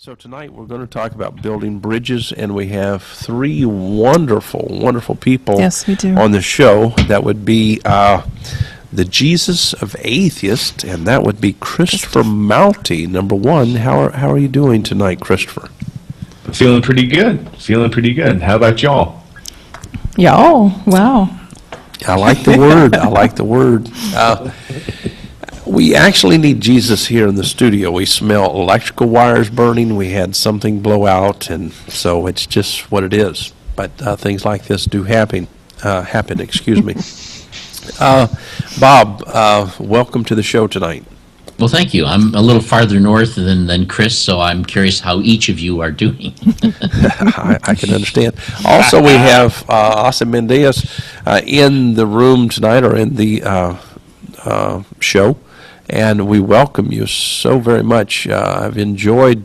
So tonight we're going to talk about building bridges, and we have three wonderful people Yes, we do. on the show. That would be the Jesus of Atheists, and that would be Christopher Maute. Number one, how are you doing tonight, Christopher? Feeling pretty good. How about y'all? Y'all, wow. I like the word. I like the word. We actually need Jesus here in the studio. We smell electrical wires burning. We had something blow out, and so it's just what it is. But things like this do happen. Excuse me. Bob, welcome to the show tonight. Well, thank you. I'm a little farther north than Chris, so I'm curious how each of you are doing. I can understand. Also, we have Ozymandias in the room tonight, or in the show. And we welcome you so very much. I've enjoyed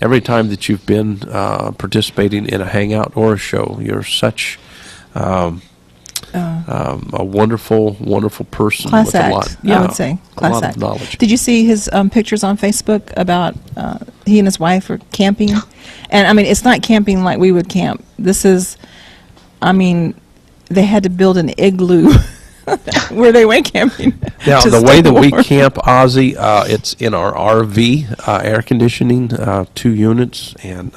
every time that you've been participating in a hangout or a show. You're such a wonderful person. Class with act, a lot, I would say. Class a lot act. of knowledge. Did you see his pictures on Facebook about he and his wife are camping? And, I mean, it's not camping like we would camp. This is, I mean, they had to build an igloo where they went camping. Now, the way that we camp, Ozzy, it's in our RV, air conditioning, 2 units, and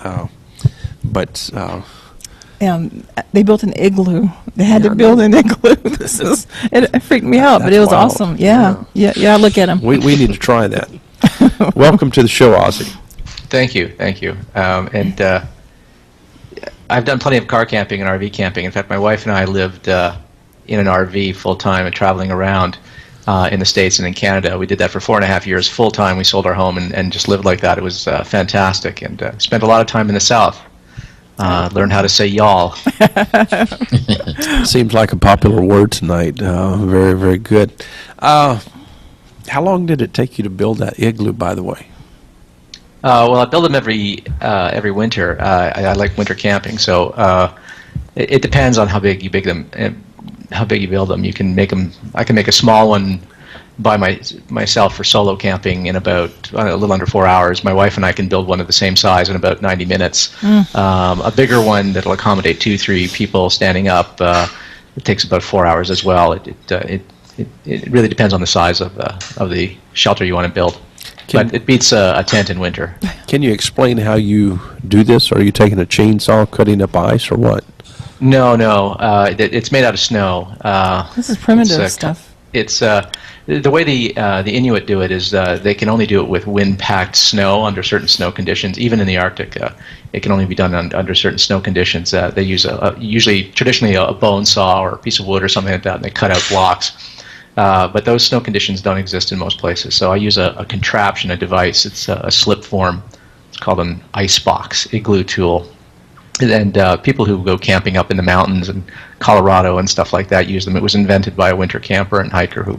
they built an igloo. They had to build an igloo. It freaked me out, but it was wild. awesome. Yeah. Look at him. we need to try that. Welcome to the show, Ozzy. Thank you. And I've done plenty of car camping and RV camping. In fact, my wife and I lived in an RV full-time and traveling around in the States and in Canada. We did that for 4.5 years full-time. We sold our home and just lived like that. It was fantastic, and spent a lot of time in the South. Learned how to say y'all. Seems like a popular word tonight. Very, very good. How long did it take you to build that igloo, by the way? Well, I build them every winter. I like winter camping, so it depends on how big you build them. You can make them. I can make a small one by myself for solo camping in about a little under 4 hours. My wife and I can build one of the same size in about 90 minutes. A bigger one that'll accommodate 2-3 people standing up, it takes about 4 hours as well. It really depends on the size of the shelter you want to build. But it beats a tent in winter. Can you explain how you do this? Are you taking a chainsaw, cutting up ice, or what? No. It's made out of snow. This is primitive stuff. It's the way the Inuit do it is they can only do it with wind-packed snow under certain snow conditions. Even in the Arctic, it can only be done under certain snow conditions. They use traditionally a bone saw or a piece of wood or something like that, and they cut out blocks. But those snow conditions don't exist in most places. So I use a contraption, a device. It's a slip form. It's called an ice box, igloo tool. And people who go camping up in the mountains in Colorado and stuff like that use them. It was invented by a winter camper and hiker who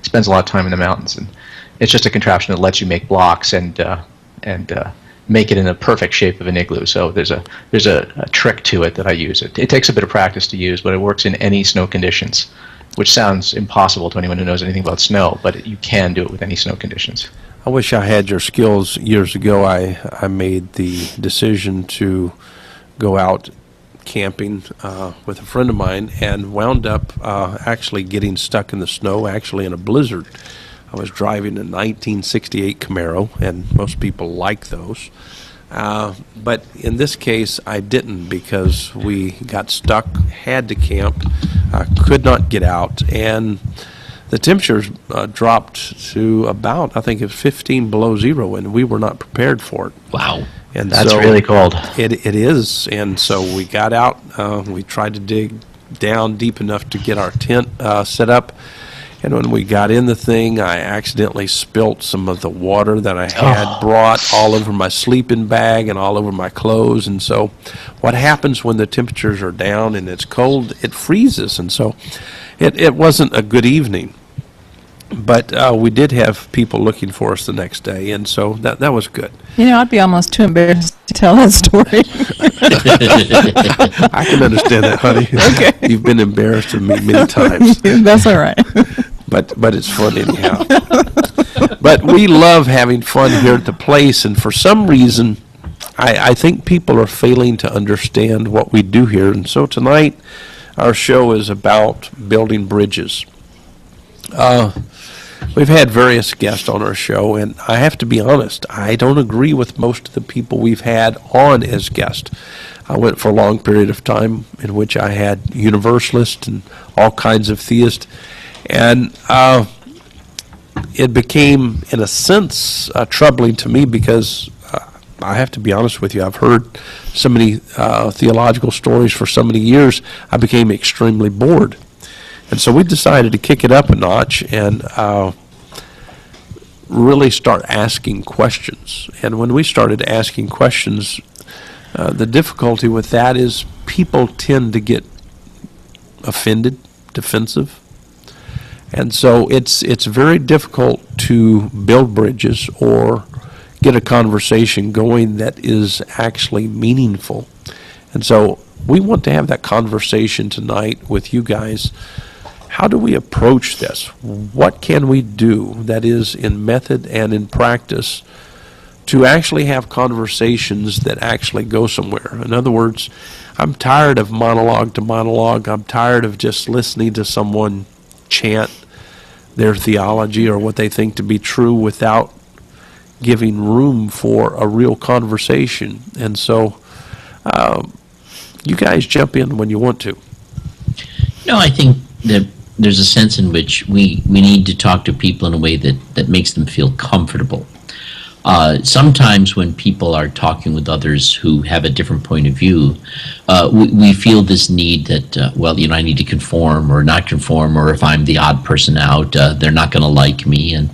spends a lot of time in the mountains. And it's just a contraption that lets you make blocks and make it in a perfect shape of an igloo. So there's a trick to it that I use. It takes a bit of practice to use, but it works in any snow conditions, which sounds impossible to anyone who knows anything about snow, but you can do it with any snow conditions. I wish I had your skills. Years ago, I made the decision to go out camping with a friend of mine and wound up actually getting stuck in the snow, actually in a blizzard. I was driving a 1968 Camaro, and most people like those. But in this case, I didn't, because we got stuck, had to camp, could not get out, and the temperatures dropped to about, I think it was 15 below zero, and we were not prepared for it. Wow. And That's so really cold. It is, and so we got out. We tried to dig down deep enough to get our tent set up, and when we got in the thing, I accidentally spilt some of the water that I had brought all over my sleeping bag and all over my clothes. And so what happens when the temperatures are down and it's cold, it freezes, and so it wasn't a good evening. But we did have people looking for us the next day, and so that was good. You know, I'd be almost too embarrassed to tell that story. I can understand that, honey. Okay. You've been embarrassed of me many times. That's all right. But it's fun anyhow. But we love having fun here at the place, and for some reason, I think people are failing to understand what we do here. And so tonight, our show is about building bridges. We've had various guests on our show, and I have to be honest, I don't agree with most of the people we've had on as guests. I went for a long period of time in which I had universalists and all kinds of theists, and it became, in a sense, troubling to me because I have to be honest with you, I've heard so many theological stories for so many years, I became extremely bored. And so we decided to kick it up a notch and really start asking questions. And when we started asking questions, the difficulty with that is people tend to get offended, defensive. And so it's very difficult to build bridges or get a conversation going that is actually meaningful. And so we want to have that conversation tonight with you guys. How do we approach this? What can we do that is in method and in practice to actually have conversations that actually go somewhere? In other words, I'm tired of monologue to monologue. I'm tired of just listening to someone chant their theology or what they think to be true without giving room for a real conversation. And so you guys jump in when you want to. No, I think that there's a sense in which we need to talk to people in a way that makes them feel comfortable. Sometimes when people are talking with others who have a different point of view, we feel this need that, well, you know, I need to conform or not conform, or if I'm the odd person out, they're not going to like me. And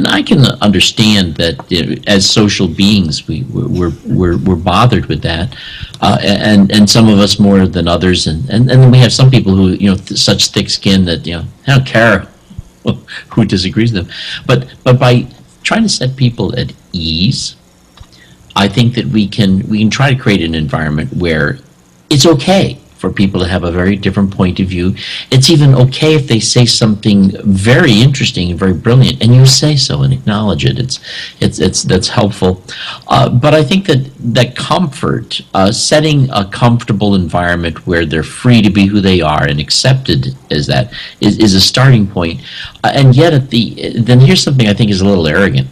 I can understand that as social beings, we're bothered with that, and some of us more than others. And then we have some people who, you know, such thick skin that, you know, I don't care who disagrees with them. But by trying to set people at ease, I think that we can try to create an environment where it's okay for people to have a very different point of view. It's even okay if they say something very interesting and very brilliant, and you say so and acknowledge it. That's helpful. But I think that comfort, setting a comfortable environment where they're free to be who they are and accepted as that, is a starting point. And yet, then here's something I think is a little arrogant.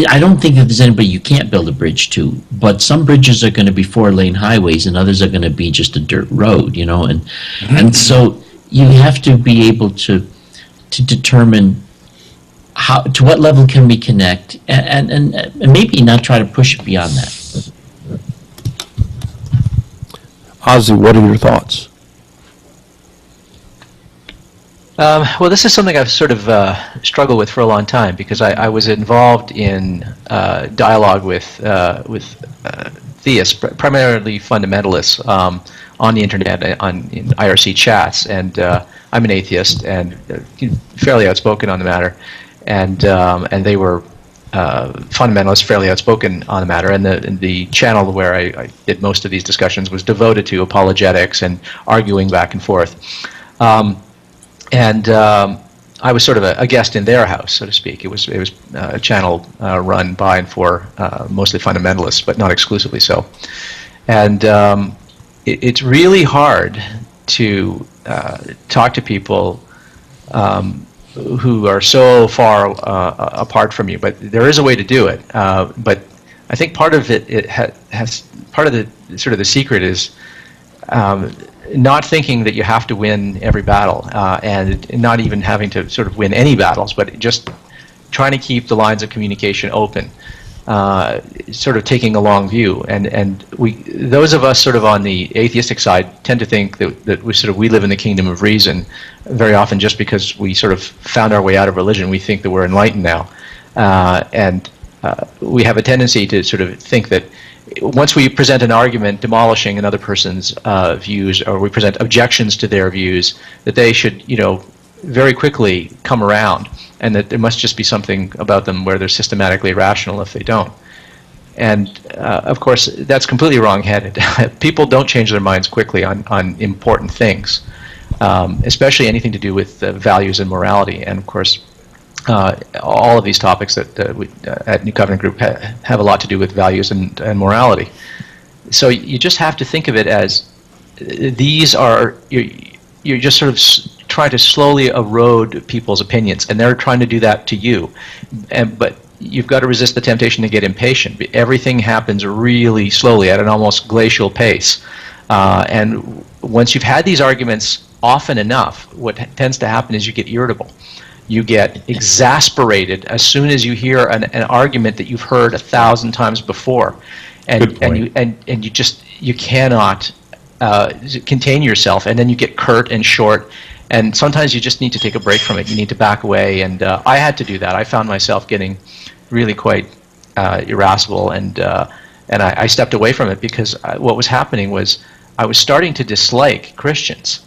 I don't think that there's anybody you can't build a bridge to, but some bridges are going to be 4-lane highways and others are going to be just a dirt road, you know, and so you have to be able to determine to what level can we connect, and maybe not try to push it beyond that. Ozzy, what are your thoughts? Well, this is something I've sort of struggled with for a long time, because I was involved in dialogue with theists, primarily fundamentalists, on the internet, in IRC chats, and I'm an atheist and fairly outspoken on the matter, and they were fundamentalists, fairly outspoken on the matter, and the channel where I did most of these discussions was devoted to apologetics and arguing back and forth. And I was sort of a guest in their house, so to speak. It was a channel run by and for mostly fundamentalists, but not exclusively so. And it's really hard to talk to people who are so far apart from you. But there is a way to do it. But I think part of it has part of the sort of the secret is not thinking that you have to win every battle, and not even having to sort of win any battles, but just trying to keep the lines of communication open, sort of taking a long view. And those of us sort of on the atheistic side tend to think that we live in the kingdom of reason very often, just because we sort of found our way out of religion. We think that we're enlightened now, and we have a tendency to sort of think that once we present an argument demolishing another person's views, or we present objections to their views, that they should, you know, very quickly come around, and that there must just be something about them where they're systematically irrational if they don't. And of course, that's completely wrong-headed. People don't change their minds quickly on important things, especially anything to do with values and morality. And of course, all of these topics that we at New Covenant Group have a lot to do with values and morality. So you just have to think of it as these are, you're just sort of trying to slowly erode people's opinions, and they're trying to do that to you. But you've got to resist the temptation to get impatient. Everything happens really slowly at an almost glacial pace. And once you've had these arguments often enough, what tends to happen is you get irritable. You get exasperated as soon as you hear an argument that you've heard 1,000 times before, and you cannot contain yourself, and then you get curt and short, and sometimes you just need to take a break from it. You need to back away, and I had to do that. I found myself getting really quite irascible, and I stepped away from it because what was happening was I was starting to dislike Christians.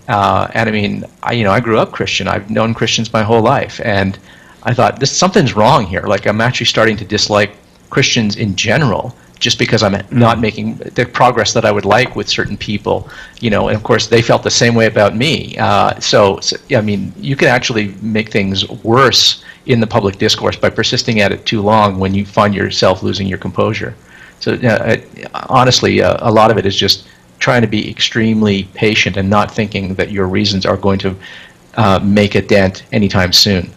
And I mean, I grew up Christian. I've known Christians my whole life, and I thought something's wrong here. Like, I'm actually starting to dislike Christians in general, just because I'm not making the progress that I would like with certain people. And of course, they felt the same way about me. So I mean, you can actually make things worse in the public discourse by persisting at it too long when you find yourself losing your composure. So honestly, a lot of it is just trying to be extremely patient and not thinking that your reasons are going to make a dent anytime soon.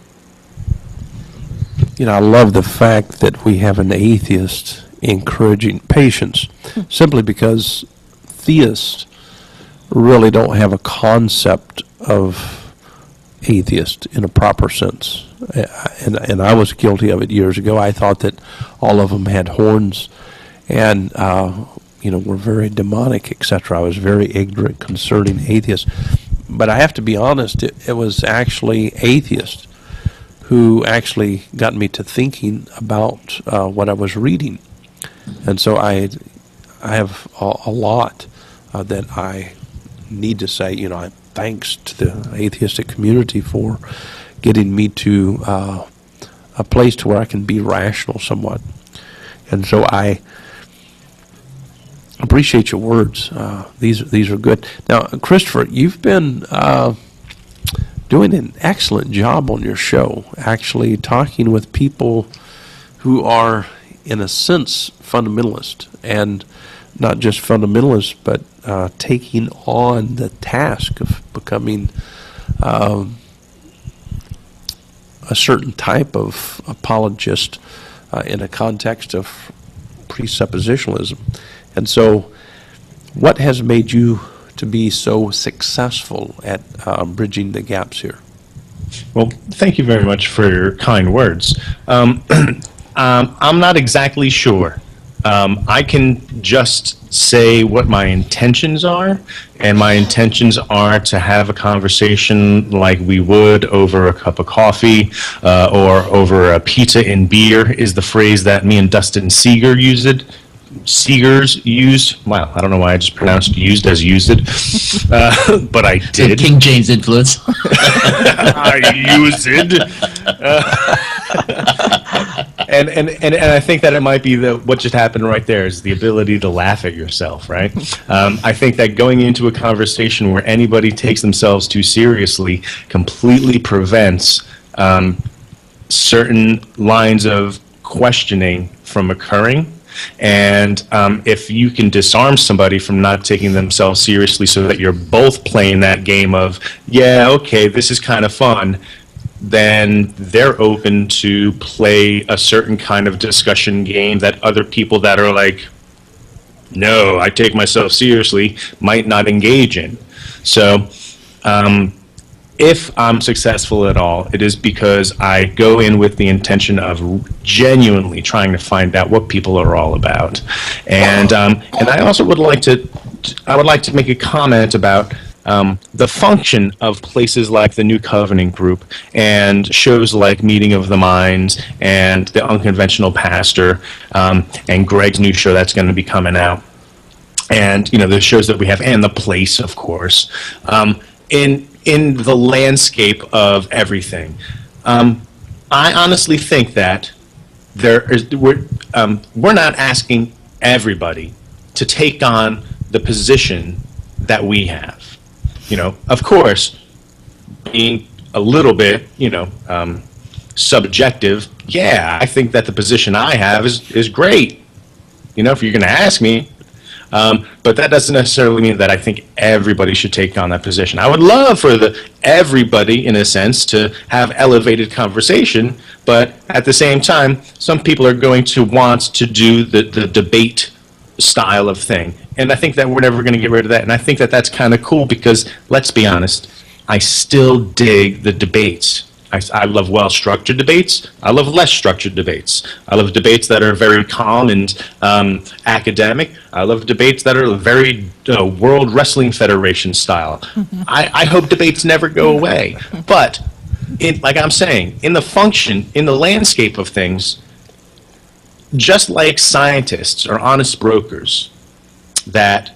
I love the fact that we have an atheist encouraging patience, simply because theists really don't have a concept of atheist in a proper sense. And I was guilty of it years ago. I thought that all of them had horns and were very demonic, etc. I was very ignorant concerning atheists. But I have to be honest, it was actually atheists who actually got me to thinking about what I was reading. And so I have a lot that I need to say, thanks to the atheistic community for getting me to a place to where I can be rational somewhat. And so I appreciate your words. These are good. Now, Christopher, you've been doing an excellent job on your show, actually talking with people who are, in a sense, fundamentalist, and not just fundamentalist, but taking on the task of becoming a certain type of apologist in a context of presuppositionalism. And so, what has made you to be so successful at bridging the gaps here? Well, thank you very much for your kind words. I'm not exactly sure. I can just say what my intentions are, and my intentions are to have a conversation like we would over a cup of coffee or over a pizza and beer, is the phrase that me and Dustin Seegers used. Wow, I don't know why I just pronounced used as used it, but I did. King James influence. I used it. And I think that it might be what just happened right there is the ability to laugh at yourself, right? I think that going into a conversation where anybody takes themselves too seriously completely prevents certain lines of questioning from occurring. And if you can disarm somebody from not taking themselves seriously so that you're both playing that game of, yeah, okay, this is kind of fun, then they're open to play a certain kind of discussion game that other people that are like, no, I take myself seriously, might not engage in. So if I'm successful at all, it is because I go in with the intention of genuinely trying to find out what people are all about. And I also would like to make a comment about the function of places like the New Covenant Group and shows like Meeting of the Minds and the Unconventional Pastor and Greg's new show that's going to be coming out. And, the shows that we have, and The Place, of course, in the landscape of everything. I honestly think that we're not asking everybody to take on the position that we have. Of course, being a little bit, subjective, yeah, I think that the position I have is great. If you're going to ask me. But that doesn't necessarily mean that I think everybody should take on that position. I would love for everybody, in a sense, to have elevated conversation, but at the same time, some people are going to want to do the debate style of thing. And I think that we're never going to get rid of that. And I think that that's kind of cool because, let's be honest, I still dig the debates. I love well-structured debates. I love less structured debates. I love debates that are very calm and academic. I love debates that are very World Wrestling Federation style. I hope debates never go away. But, like I'm saying, in the landscape of things, just like scientists or honest brokers that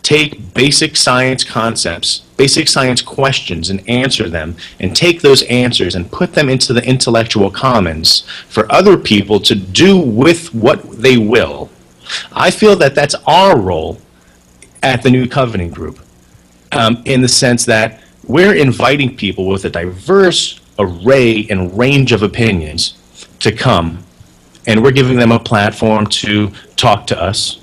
take basic science concepts, basic science questions, and answer them, and take those answers and put them into the intellectual commons for other people to do with what they will. I feel that that's our role at the New Covenant Group, in the sense that we're inviting people with a diverse array and range of opinions to come, and we're giving them a platform to talk to us.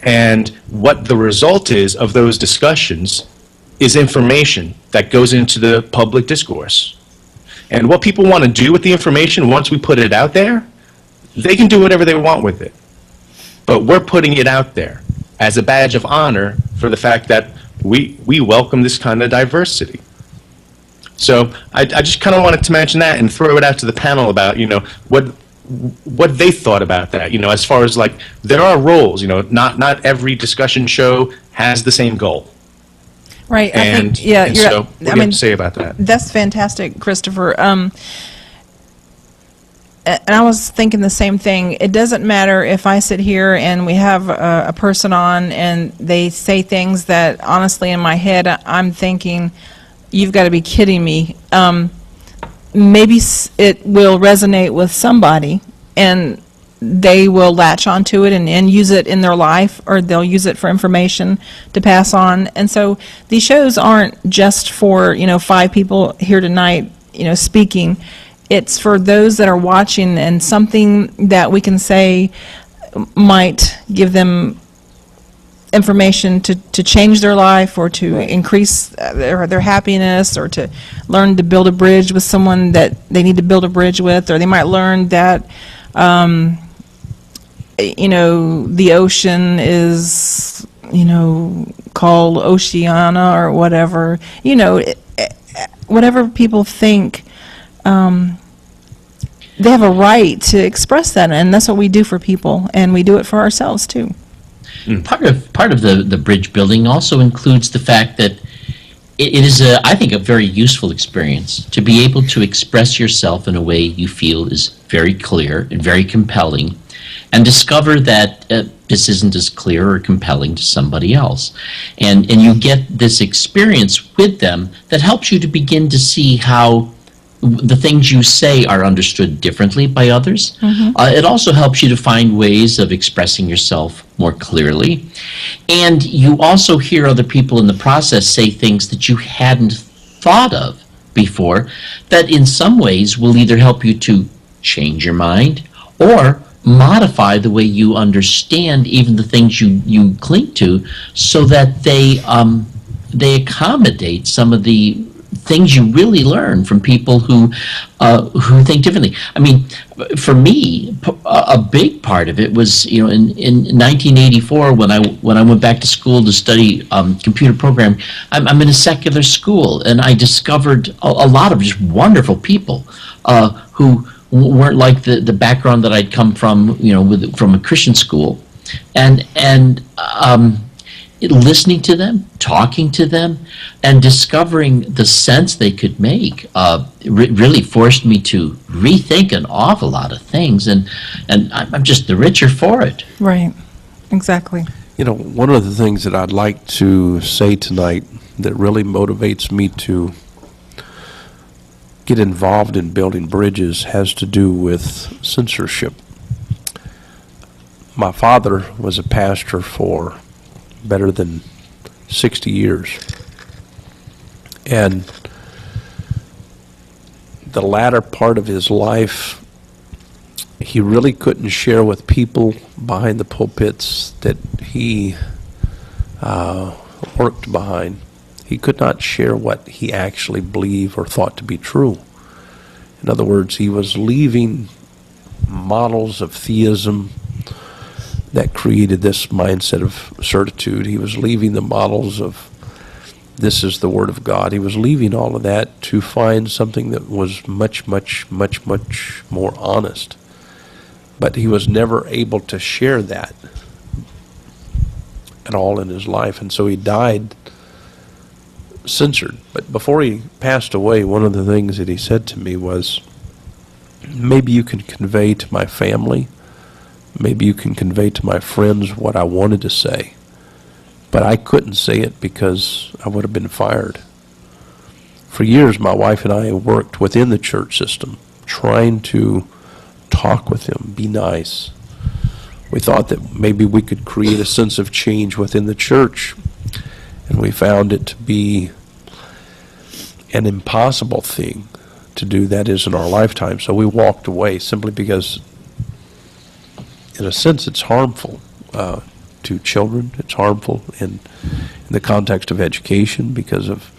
And what the result is of those discussions is information that goes into the public discourse. And what people want to do with the information once we put it out there, they can do whatever they want with it. But we're putting it out there as a badge of honor for the fact that we welcome this kind of diversity. So I just kind of wanted to mention that and throw it out to the panel about, what they thought about that, as far as like, there are roles, not every discussion show has the same goal. Right. And so what do you have to say about that? That's fantastic, Christopher. And I was thinking the same thing. It doesn't matter if I sit here and we have a person on and they say things that honestly in my head I'm thinking, you've got to be kidding me. Maybe it will resonate with somebody and they will latch onto it and use it in their life, or they'll use it for information to pass on. And so these shows aren't just for 5 people here tonight speaking. It's for those that are watching, and something that we can say might give them information to change their life, or to increase their happiness, or to learn to build a bridge with someone that they need to build a bridge with, or they might learn that the ocean is called Oceana or whatever. Whatever people think, they have a right to express that, and that's what we do for people, and we do it for ourselves too. Part of the bridge building also includes the fact that it is, I think, a very useful experience to be able to express yourself in a way you feel is very clear and very compelling, and discover that this isn't as clear or compelling to somebody else. And you get this experience with them that helps you to begin to see how the things you say are understood differently by others. It also helps you to find ways of expressing yourself more clearly. And you also hear other people in the process say things that you hadn't thought of before, that in some ways will either help you to change your mind or modify the way you understand even the things you cling to, so that they accommodate some of the things you really learn from people who think differently. I mean, for me, a big part of it was, in 1984 when I went back to school to study computer programming. I'm in a secular school, and I discovered a lot of just wonderful people who weren't like the background that I'd come from, from a Christian school, and listening to them, talking to them, and discovering the sense they could make really forced me to rethink an awful lot of things, and I'm just the richer for it. Right, exactly. One of the things that I'd like to say tonight that really motivates me to get involved in building bridges has to do with censorship. My father was a pastor for better than 60 years. And the latter part of his life, he really couldn't share with people behind the pulpits that he worked behind. He could not share what he actually believed or thought to be true. In other words, he was leaving models of theism that created this mindset of certitude. He was leaving the models of this is the Word of God. He was leaving all of that to find something that was much, much, much, much more honest. But he was never able to share that at all in his life, and so he died censored. But before he passed away, one of the things that he said to me was, maybe you can convey to my family, maybe you can convey to my friends what I wanted to say, but I couldn't say it because I would have been fired. For years, my wife and I worked within the church system, trying to talk with him, be nice. We thought that maybe we could create a sense of change within the church, and we found it to be an impossible thing to do, that is, in our lifetime. So we walked away simply because, in a sense, it's harmful to children. It's harmful in the context of education because of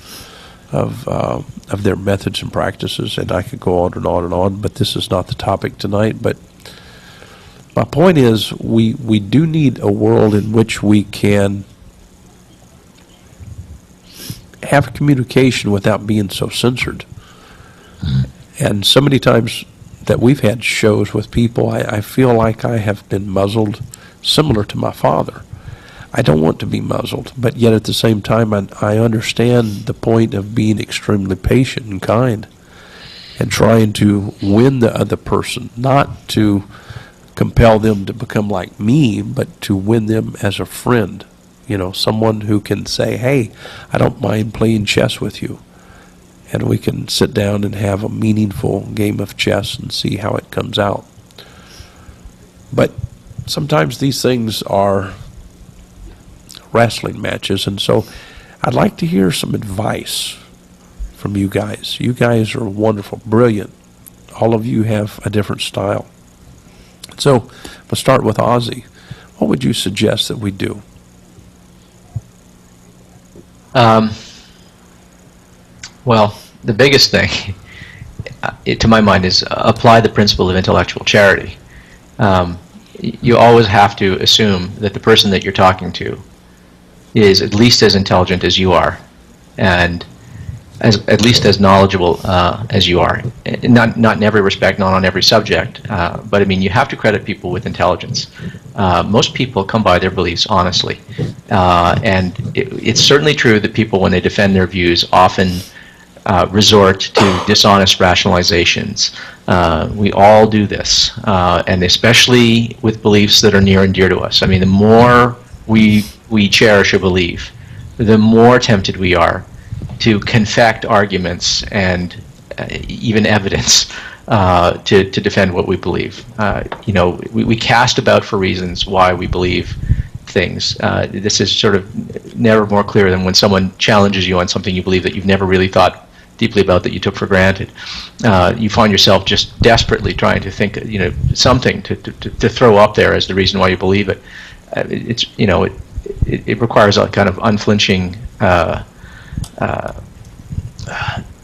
their methods and practices, and I could go on and on and on, but this is not the topic tonight. But my point is, we do need a world in which we can have communication without being so censored. And so many times that we've had shows with people, I feel like I have been muzzled, similar to my father. I don't want to be muzzled, but yet at the same time I understand the point of being extremely patient and kind and trying to win the other person, not to compel them to become like me, but to win them as a friend. You know, someone who can say, hey, I don't mind playing chess with you. And we can sit down and have a meaningful game of chess and see how it comes out. But sometimes these things are wrestling matches, and so I'd like to hear some advice from you guys. You guys are wonderful, brilliant. All of you have a different style. So we'll start with Ozzy. What would you suggest that we do? Well, the biggest thing, to my mind, is apply the principle of intellectual charity. You always have to assume that the person that you're talking to is at least as intelligent as you are, and at least as knowledgeable as you are. Not in every respect, not on every subject, but I mean, you have to credit people with intelligence. Most people come by their beliefs honestly, and it's certainly true that people, when they defend their views, often resort to dishonest rationalizations. We all do this, and especially with beliefs that are near and dear to us. I mean, the more we cherish a belief, the more tempted we are to confect arguments and even evidence to defend what we believe. You know, we cast about for reasons why we believe things. This is sort of never more clear than when someone challenges you on something you believe that you've never really thought deeply about, that you took for granted. You find yourself just desperately trying to think, you know, something to throw up there as the reason why you believe it. It's, you know, it requires a kind of unflinching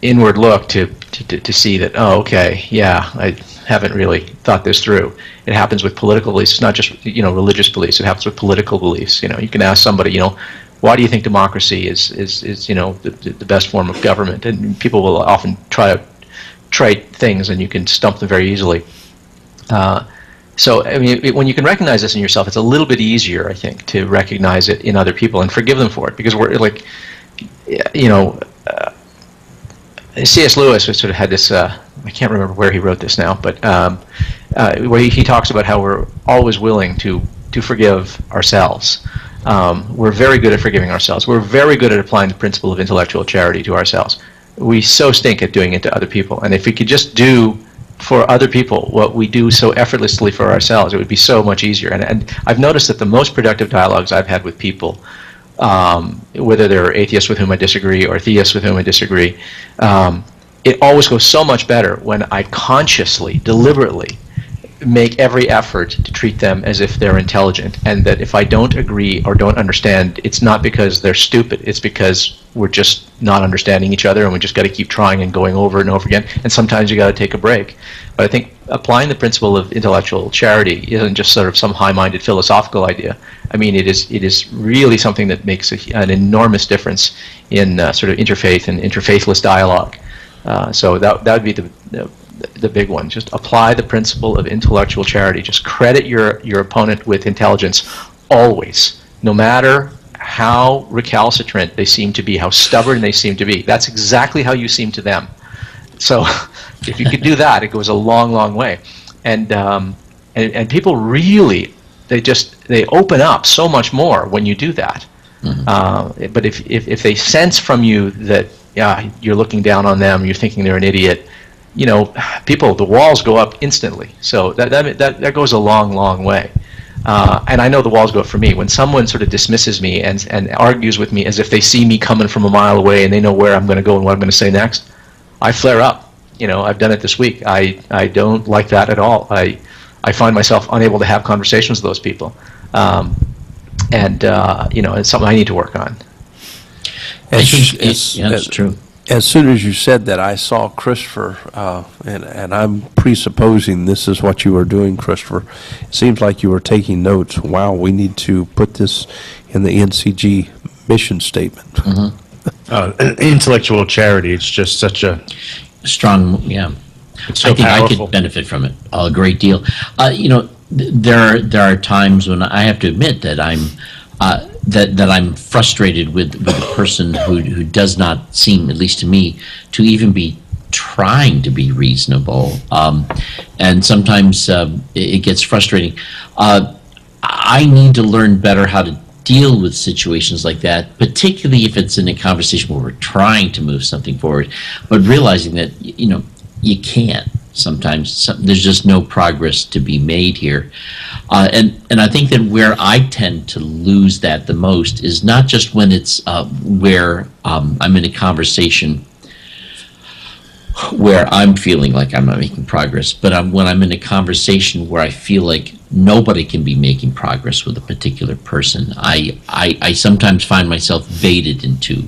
inward look to see that, oh, okay, yeah, I haven't really thought this through. It happens with political beliefs. It's not just, you know, religious beliefs. It happens with political beliefs. You know, you can ask somebody, you know, why do you think democracy is you know, the best form of government? And people will often try things, and you can stump them very easily. So, I mean, when you can recognize this in yourself, it's a little bit easier, I think, to recognize it in other people and forgive them for it, because we're like, you know, C.S. Lewis sort of had this, I can't remember where he wrote this now, but where he talks about how we're always willing to forgive ourselves. We're very good at forgiving ourselves. We're very good at applying the principle of intellectual charity to ourselves. We so stink at doing it to other people. And if we could just do for other people what we do so effortlessly for ourselves, it would be so much easier. And I've noticed that the most productive dialogues I've had with people, whether they're atheists with whom I disagree or theists with whom I disagree, it always goes so much better when I consciously, deliberately make every effort to treat them as if they're intelligent, and that if I don't agree or don't understand, it's not because they're stupid, it's because we're just not understanding each other, and we just got to keep trying and going over and over again, and sometimes you got to take a break. But I think applying the principle of intellectual charity isn't just sort of some high-minded philosophical idea. I mean, it is really something that makes an enormous difference in sort of interfaith and interfaithless dialogue. So that would be the big one. Just apply the principle of intellectual charity. Just credit your opponent with intelligence always, no matter how recalcitrant they seem to be, how stubborn they seem to be. That's exactly how you seem to them. So if you could do that, it goes a long, long way. And people really, they open up so much more when you do that. Mm-hmm. But if they sense from you that you're looking down on them, you're thinking they're an idiot, the walls go up instantly. So that goes a long, long way. And I know the walls go up for me. When someone sort of dismisses me and argues with me as if they see me coming from a mile away and they know where I'm going to go and what I'm going to say next, I flare up. I've done it this week. I don't like that at all. I find myself unable to have conversations with those people. It's something I need to work on. That's true. As soon as you said that, I saw Christopher, and I'm presupposing this is what you were doing, Christopher. It seems like you were taking notes. Wow, we need to put this in the NCG mission statement. Mm-hmm. Intellectual charity, it's just such a strong, yeah. It's so I think powerful. I could benefit from it a great deal. There are times when I have to admit that I'm frustrated with a person who does not seem, at least to me, to even be trying to be reasonable, and sometimes it gets frustrating. I need to learn better how to deal with situations like that, particularly if it's in a conversation where we're trying to move something forward, but realizing that you can't. Sometimes there's just no progress to be made here. And I think that where I tend to lose that the most is not just when it's where I'm in a conversation where I'm feeling like I'm not making progress, but when I'm in a conversation where I feel like nobody can be making progress with a particular person. I sometimes find myself baited into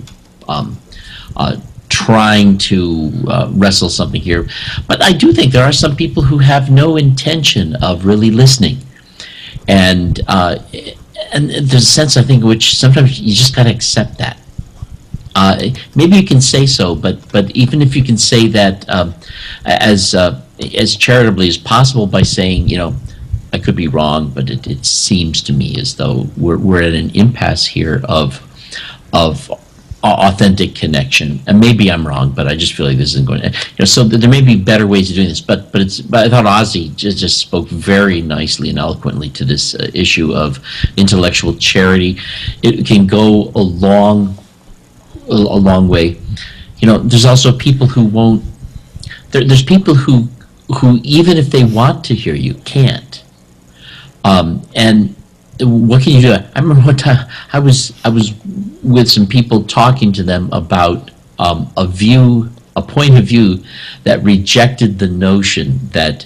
trying to wrestle something here. But I do think there are some people who have no intention of really listening. And there's a sense, I think, in which sometimes you just got to accept that. Maybe you can say so, but even if you can say that as charitably as possible by saying, I could be wrong, but it seems to me as though we're at an impasse here of authentic connection, and maybe I'm wrong, but I just feel like this isn't going to. So there may be better ways of doing this, but I thought Ozzy just spoke very nicely and eloquently to this issue of intellectual charity. It can go a long way. There's also people who won't. There's people who even if they want to hear you can't. And what can you do? I remember one time I was with some people talking to them about a point of view that rejected the notion that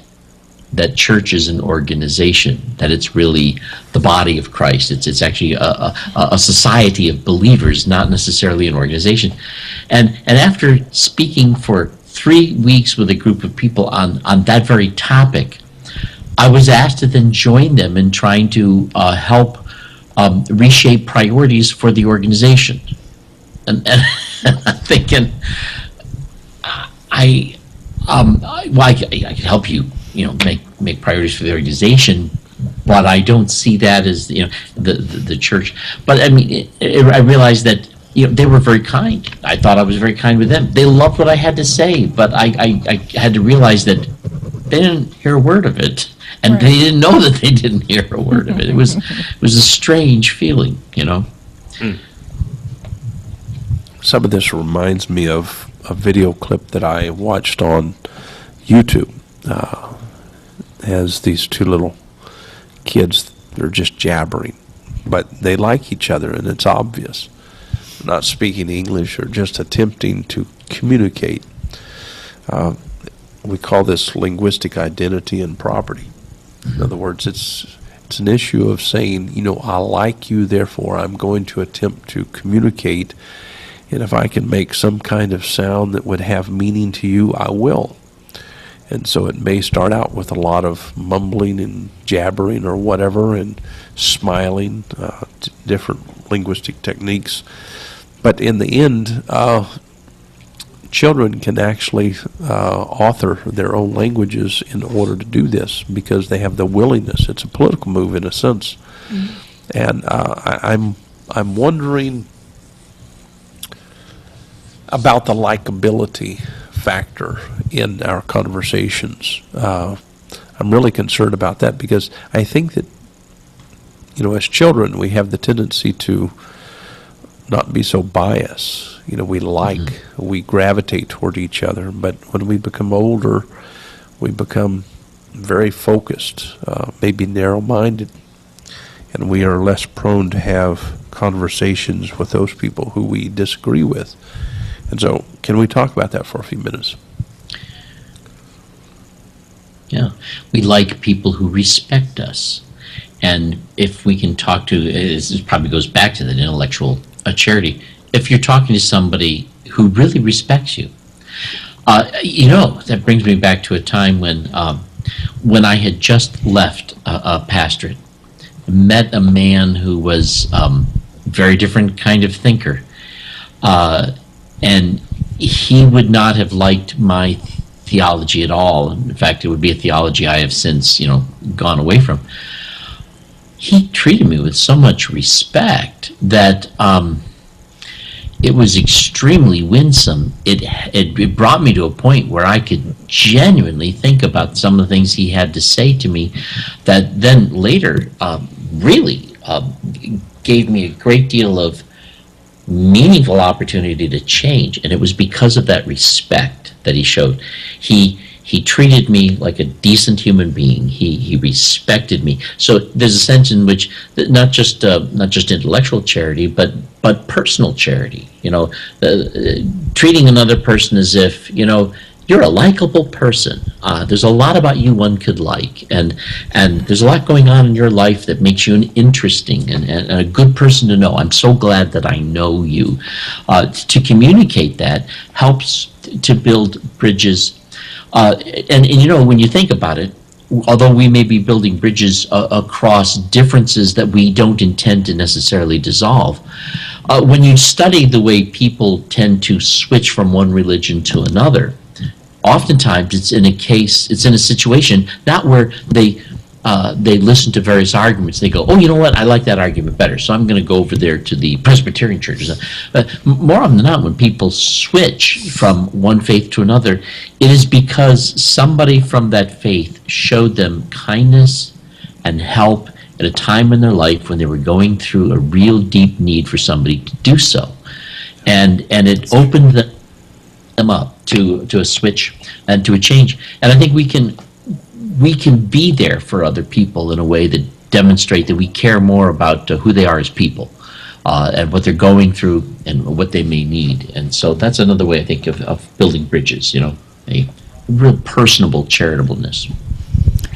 church is an organization, that it's really the body of Christ. It's actually a society of believers, not necessarily an organization. And after speaking for 3 weeks with a group of people on that very topic, I was asked to then join them in trying to help reshape priorities for the organization. And I'm thinking, I could help you, make priorities for the organization, but I don't see that as the church. But I mean, I realized that they were very kind. I thought I was very kind with them. They loved what I had to say, but I had to realize that they didn't hear a word of it. And they didn't know that they didn't hear a word of it. It was a strange feeling, Some of this reminds me of a video clip that I watched on YouTube. Has these two little kids, they're just jabbering, but they like each other, and it's obvious. Not speaking English or just attempting to communicate. we call this linguistic identity and property. In other words, it's an issue of saying, I like you, therefore I'm going to attempt to communicate, and if I can make some kind of sound that would have meaning to you, I will. And so it may start out with a lot of mumbling and jabbering or whatever, and smiling, different linguistic techniques. But in the end, children can actually author their own languages in order to do this because they have the willingness. It's a political move in a sense. Mm-hmm. And I'm wondering about the likability factor in our conversations. I'm really concerned about that because I think that, as children, we have the tendency to not be so biased. We gravitate toward each other, but when we become older, we become very focused, maybe narrow-minded, and we are less prone to have conversations with those people who we disagree with. And so, can we talk about that for a few minutes? Yeah, we like people who respect us. And if we can talk to, this probably goes back to that intellectual charity, if you're talking to somebody who really respects you. That brings me back to a time when I had just left a pastorate, met a man who was very different kind of thinker. And he would not have liked my theology at all. In fact, it would be a theology I have since, gone away from. He treated me with so much respect that it was extremely winsome. It brought me to a point where I could genuinely think about some of the things he had to say to me that then later really gave me a great deal of meaningful opportunity to change, and it was because of that respect that he showed. He treated me like a decent human being. He respected me. So there's a sense in which not just intellectual charity, but personal charity. Treating another person as if you're a likable person. There's a lot about you one could like, and there's a lot going on in your life that makes you an interesting and a good person to know. I'm so glad that I know you. To communicate that helps to build bridges. And when you think about it, although we may be building bridges across differences that we don't intend to necessarily dissolve, when you study the way people tend to switch from one religion to another, oftentimes it's in a situation not where they listen to various arguments. They go, oh, you know what? I like that argument better, so I'm going to go over there to the Presbyterian church. But more often than not, when people switch from one faith to another, it is because somebody from that faith showed them kindness and help at a time in their life when they were going through a real deep need for somebody to do so. And it opened them up to a switch and to a change. And I think we can be there for other people in a way that demonstrate that we care more about who they are as people and what they're going through and what they may need. And so that's another way I think of building bridges, a real personable charitableness.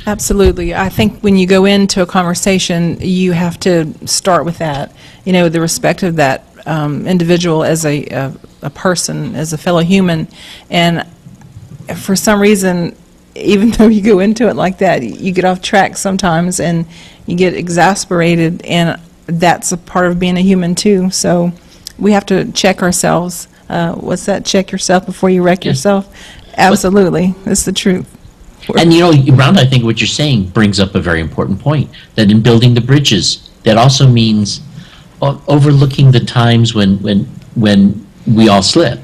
Absolutely. I think when you go into a conversation, you have to start with that, the respect of that individual as a person, as a fellow human. And for some reason, even though you go into it like that, you get off track sometimes and you get exasperated, and that's a part of being a human too. So we have to check ourselves. What's that? Check yourself before you wreck yourself. Absolutely. That's the truth. And Rhonda, I think what you're saying brings up a very important point, that in building the bridges, that also means overlooking the times when we all slip.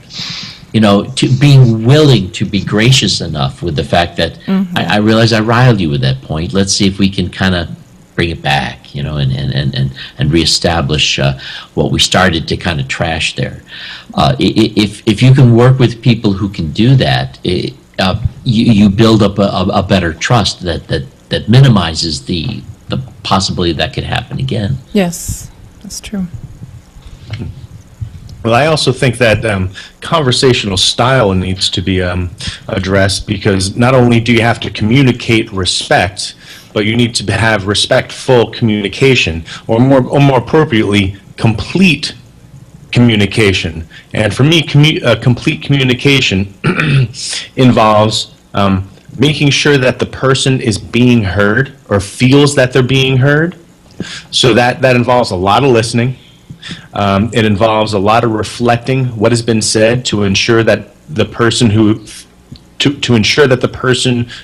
To being willing to be gracious enough with the fact that I realize I riled you at that point. Let's see if we can kind of bring it back, and reestablish what we started to kind of trash there. If you can work with people who can do that, you build up a better trust that minimizes the possibility that could happen again. Yes, that's true. Well, I also think that conversational style needs to be addressed, because not only do you have to communicate respect, but you need to have respectful communication, or more appropriately, complete communication. And for me, complete communication involves making sure that the person is being heard or feels that they're being heard. So that involves a lot of listening. It involves a lot of reflecting what has been said to ensure that the person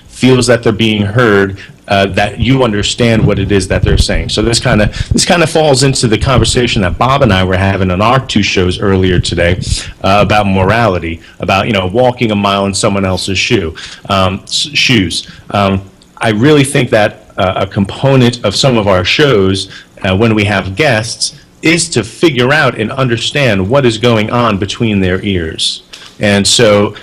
feels that they're being heard, that you understand what it is that they're saying. So this kind of falls into the conversation that Bob and I were having on our 2 shows earlier today about morality, about walking a mile in someone else's shoes. I really think that a component of some of our shows when we have guests is to figure out and understand what is going on between their ears. And so,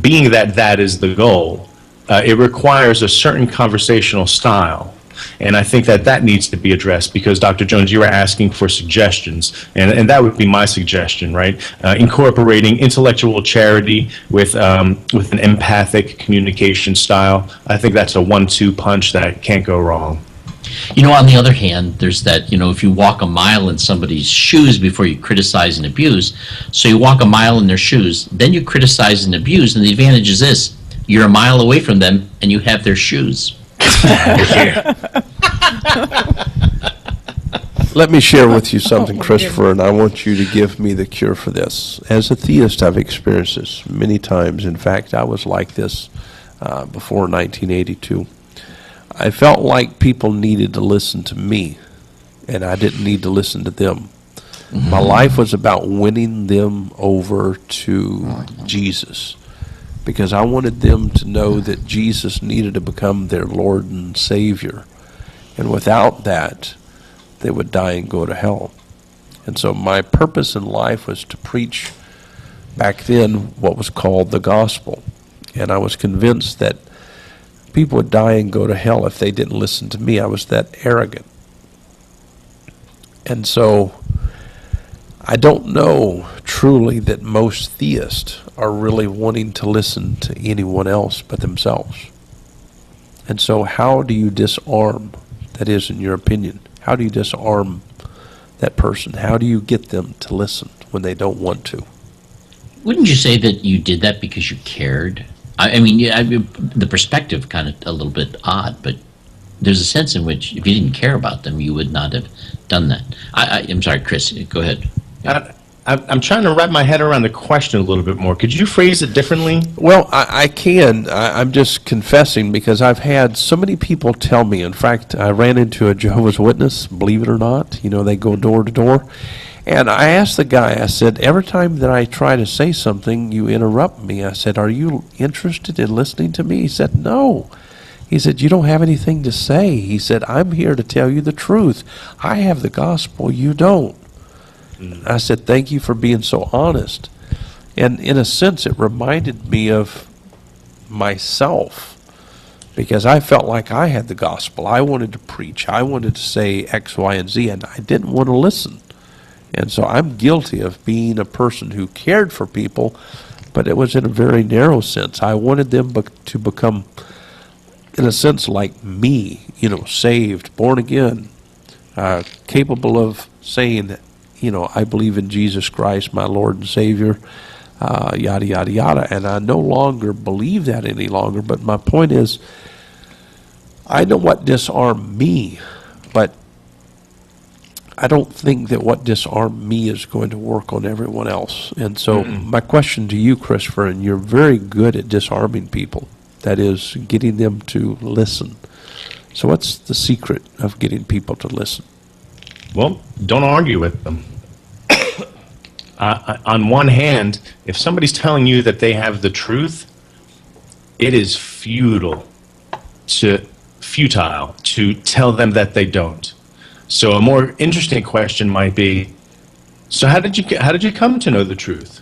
being that is the goal, it requires a certain conversational style. And I think that needs to be addressed, because, Dr. Jones, you were asking for suggestions, and that would be my suggestion, right? Incorporating intellectual charity with an empathic communication style. I think that's a 1-2 punch that can't go wrong. On the other hand, there's that, if you walk a mile in somebody's shoes before you criticize and abuse, so you walk a mile in their shoes, then you criticize and abuse, and the advantage is this: you're a mile away from them, and you have their shoes. Let me share with you something, Christopher, and I want you to give me the cure for this. As a theist, I've experienced this many times. In fact, I was like this before 1982. I felt like people needed to listen to me, and I didn't need to listen to them. Mm-hmm. My life was about winning them over to Jesus, because I wanted them to know that Jesus needed to become their Lord and Savior. And without that, they would die and go to hell. And so my purpose in life was to preach, back then, what was called the gospel. And I was convinced that people would die and go to hell if they didn't listen to me. I was that arrogant. And so I don't know truly that most theists are really wanting to listen to anyone else but themselves. And so how do you disarm, that is, in your opinion, how do you disarm that person? How do you get them to listen when they don't want to? Wouldn't you say that you did that because you cared? I mean, the perspective kind of a little bit odd, but there's a sense in which if you didn't care about them, you would not have done that. I'm sorry, Chris, go ahead. I'm trying to wrap my head around the question a little bit more. Could you phrase it differently? Well, I can. I'm just confessing, because I've had so many people tell me. In fact, I ran into a Jehovah's Witness, believe it or not. They go door to door. And I asked the guy, I said, every time that I try to say something, you interrupt me. I said, are you interested in listening to me? He said, no. He said, you don't have anything to say. He said, I'm here to tell you the truth. I have the gospel, you don't. I said, thank you for being so honest. And in a sense, it reminded me of myself, because I felt like I had the gospel. I wanted to preach. I wanted to say X, Y, and Z, and I didn't want to listen. And so I'm guilty of being a person who cared for people, but it was in a very narrow sense. I wanted them to become, in a sense, like me, saved, born again, capable of saying, I believe in Jesus Christ, my Lord and Savior, yada, yada, yada. And I no longer believe that any longer. But my point is, I know what disarmed me, but I don't think that what disarmed me is going to work on everyone else. And so my question to you, Christopher, and you're very good at disarming people, that is, getting them to listen. So what's the secret of getting people to listen? Well, don't argue with them. On one hand, if somebody's telling you that they have the truth, it is futile to tell them that they don't. So a more interesting question might be, so how did you come to know the truth?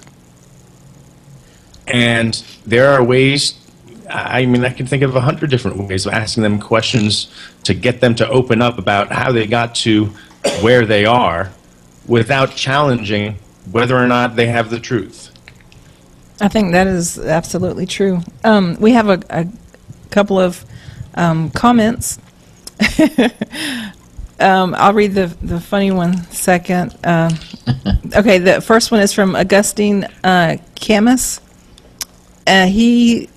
And there are ways, I can think of 100 different ways of asking them questions to get them to open up about how they got to where they are without challenging whether or not they have the truth. I think that is absolutely true. We have a couple of comments. I'll read the funny one second. Okay, the first one is from Augustine Camus. He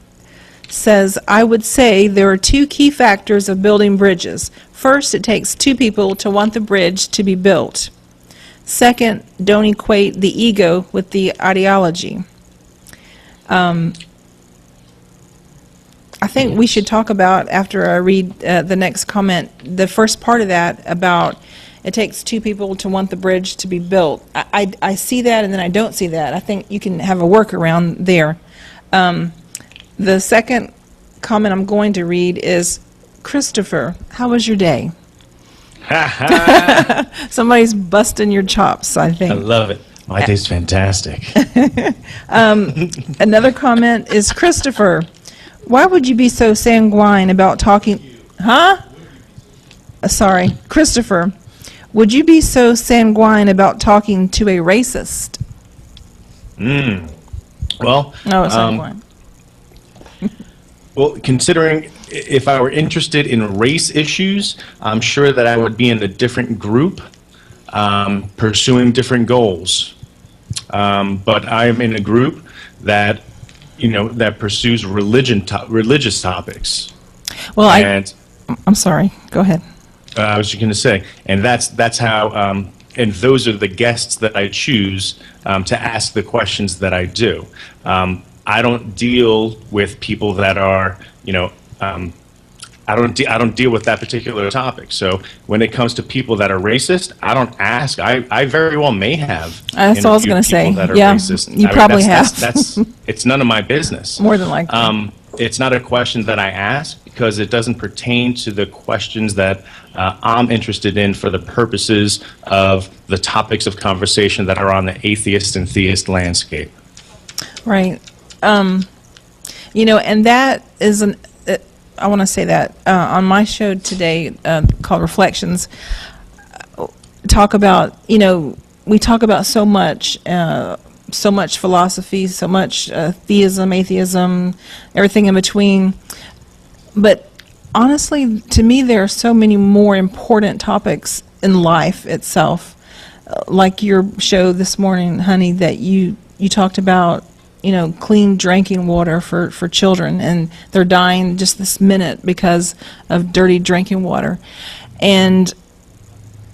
says, I would say there are two key factors of building bridges. First, it takes two people to want the bridge to be built. Second, don't equate the ego with the ideology. I think we should talk about, after I read the next comment, the first part of that about it takes two people to want the bridge to be built. I see that and then I don't see that. I think you can have a workaround there. The second comment I'm going to read is, Christopher, how was your day? Somebody's busting your chops, I think. I love it. My day's fantastic. Another comment is, Christopher, why would you be so sanguine about talking... Sorry. Christopher, would you be so sanguine about talking to a racist? Well, No, sanguine. well, considering if I were interested in race issues, I'm sure that I would be in a different group, pursuing different goals. But I'm in a group that, that pursues religious topics. Well, And I'm sorry. Go ahead. I was just going to say, and that's how, and those are the guests that I choose to ask the questions that I do. I don't deal with people that are, I don't deal with that particular topic. So when it comes to people that are racist, I don't ask. I very well may have. That's what I was going to say. That are Yeah, racist. you probably have. That's it's none of my business. More than likely. It's not a question that I ask because it doesn't pertain to the questions that I'm interested in for the purposes of the topics of conversation that are on the atheist and theist landscape. Right. And that is I want to say that on my show today called Reflections, talk about, we talk about so much philosophy, so much theism, atheism, everything in between. But honestly, to me, there are so many more important topics in life itself. Like your show this morning, honey, that you talked about, clean drinking water for children, and they're dying just this minute because of dirty drinking water. And,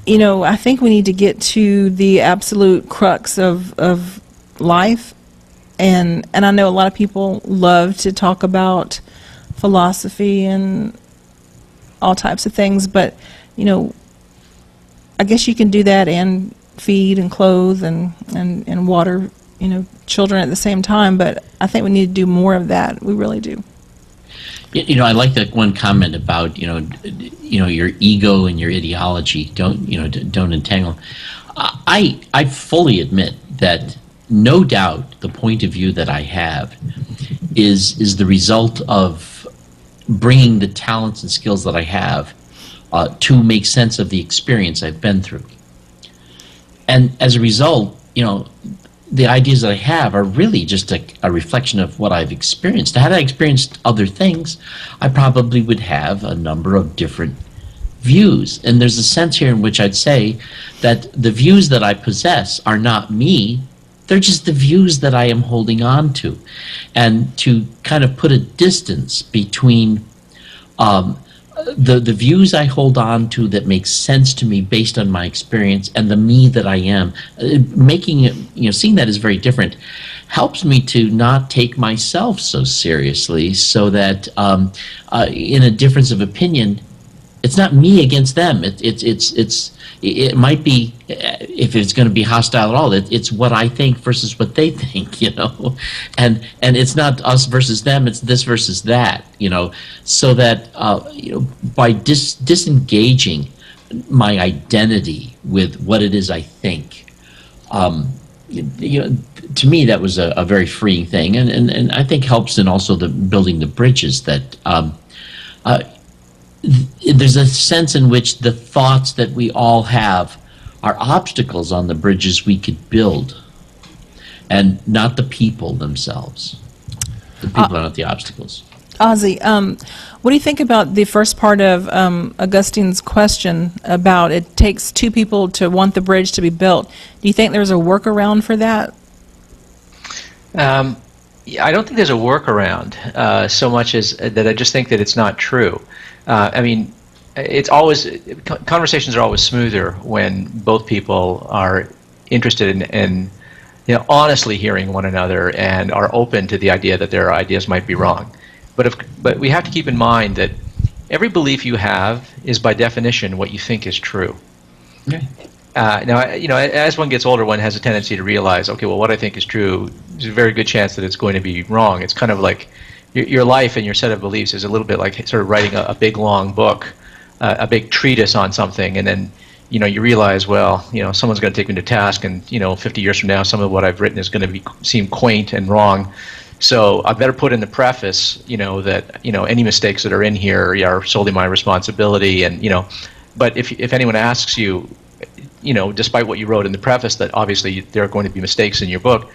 I think we need to get to the absolute crux of life. And I know a lot of people love to talk about philosophy and all types of things, but, I guess you can do that and feed and clothe and water, children at the same time, but I think we need to do more of that. We really do. I like that one comment about your ego and your ideology. Don't entangle. I fully admit that no doubt the point of view that I have is the result of bringing the talents and skills that I have to make sense of the experience I've been through. And as a result, the ideas that I have are really just a reflection of what I've experienced. Had I experienced other things, I probably would have a number of different views. And there's a sense here in which I'd say that the views that I possess are not me. They're just the views that I am holding on to. And to kind of put a distance between the views I hold on to that make sense to me based on my experience and the me that I am, making it, seeing that is very different, helps me to not take myself so seriously, so that in a difference of opinion, it's not me against them. It might be, if it's going to be hostile at all, it's what I think versus what they think, and it's not us versus them, it's this versus that, so that by disengaging my identity with what it is I think, to me that was a very freeing thing, and I think helps in also the building the bridges that. There's a sense in which the thoughts that we all have are obstacles on the bridges we could build. and not the people themselves. The people are not the obstacles. Ozzy, what do you think about the first part of Augustine's question about it takes two people to want the bridge to be built? Do you think there's a workaround for that? I don't think there's a workaround so much as that I just think that it's not true. I mean, it's always conversations are always smoother when both people are interested in honestly hearing one another and are open to the idea that their ideas might be wrong. But we have to keep in mind that every belief you have is by definition what you think is true. Okay. Now, as one gets older, one has a tendency to realize, okay, well, what I think is true, there's a very good chance that it's going to be wrong. It's kind of like your life and your set of beliefs is a little bit like sort of writing a big, long book, a big treatise on something, and then, you realize, well, someone's going to take me to task, and, 50 years from now, some of what I've written is going to seem quaint and wrong. So I better put in the preface, that, any mistakes that are in here are solely my responsibility, and, but if anyone asks you, despite what you wrote in the preface, that obviously there are going to be mistakes in your book,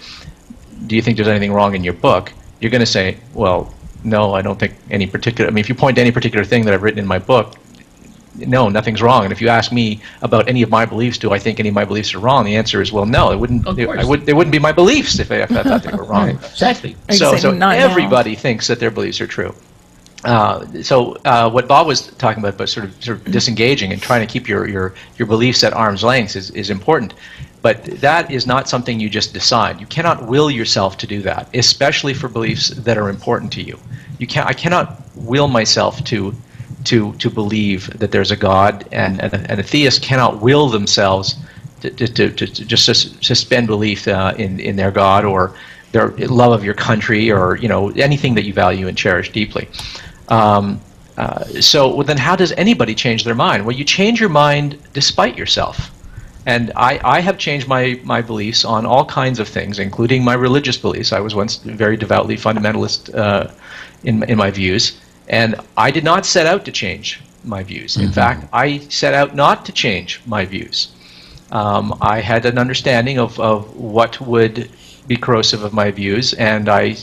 do you think there's anything wrong in your book? You're going to say, well, no, I don't think any particular, if you point to any particular thing that I've written in my book, no, nothing's wrong. And if you ask me about any of my beliefs, do I think any of my beliefs are wrong? The answer is, well, no, they wouldn't be my beliefs if I thought they were wrong. Exactly. So everybody thinks that their beliefs are true. So what Bob was talking about sort of disengaging and trying to keep your beliefs at arm's length is important. But that is not something you just decide. You cannot will yourself to do that, especially for beliefs that are important to you. I cannot will myself to believe that there's a God, and a theist cannot will themselves to just suspend belief in their God or their love of your country or anything that you value and cherish deeply. So then how does anybody change their mind? Well, you change your mind despite yourself. And I have changed my beliefs on all kinds of things, including my religious beliefs. I was once very devoutly fundamentalist in my views, and I did not set out to change my views. In fact, I set out not to change my views. I had an understanding of what would be corrosive of my views, and I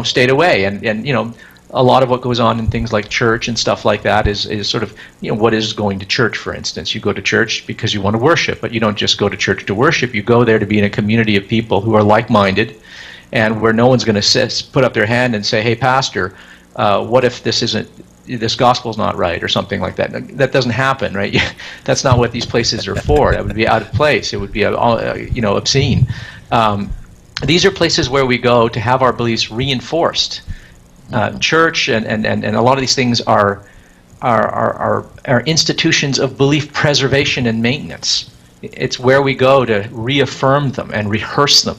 stayed away. And a lot of what goes on in things like church and stuff like that is sort of, what is going to church, for instance. You go to church because you want to worship, but you don't just go to church to worship. You go there to be in a community of people who are like-minded, and where no one's going to put up their hand and say, hey, pastor, what if this gospel's not right, or something like that. That doesn't happen, right? That's not what these places are for. That would be out of place. It would be, obscene. These are places where we go to have our beliefs reinforced. Church and a lot of these things are institutions of belief preservation and maintenance. It's where we go to reaffirm them and rehearse them.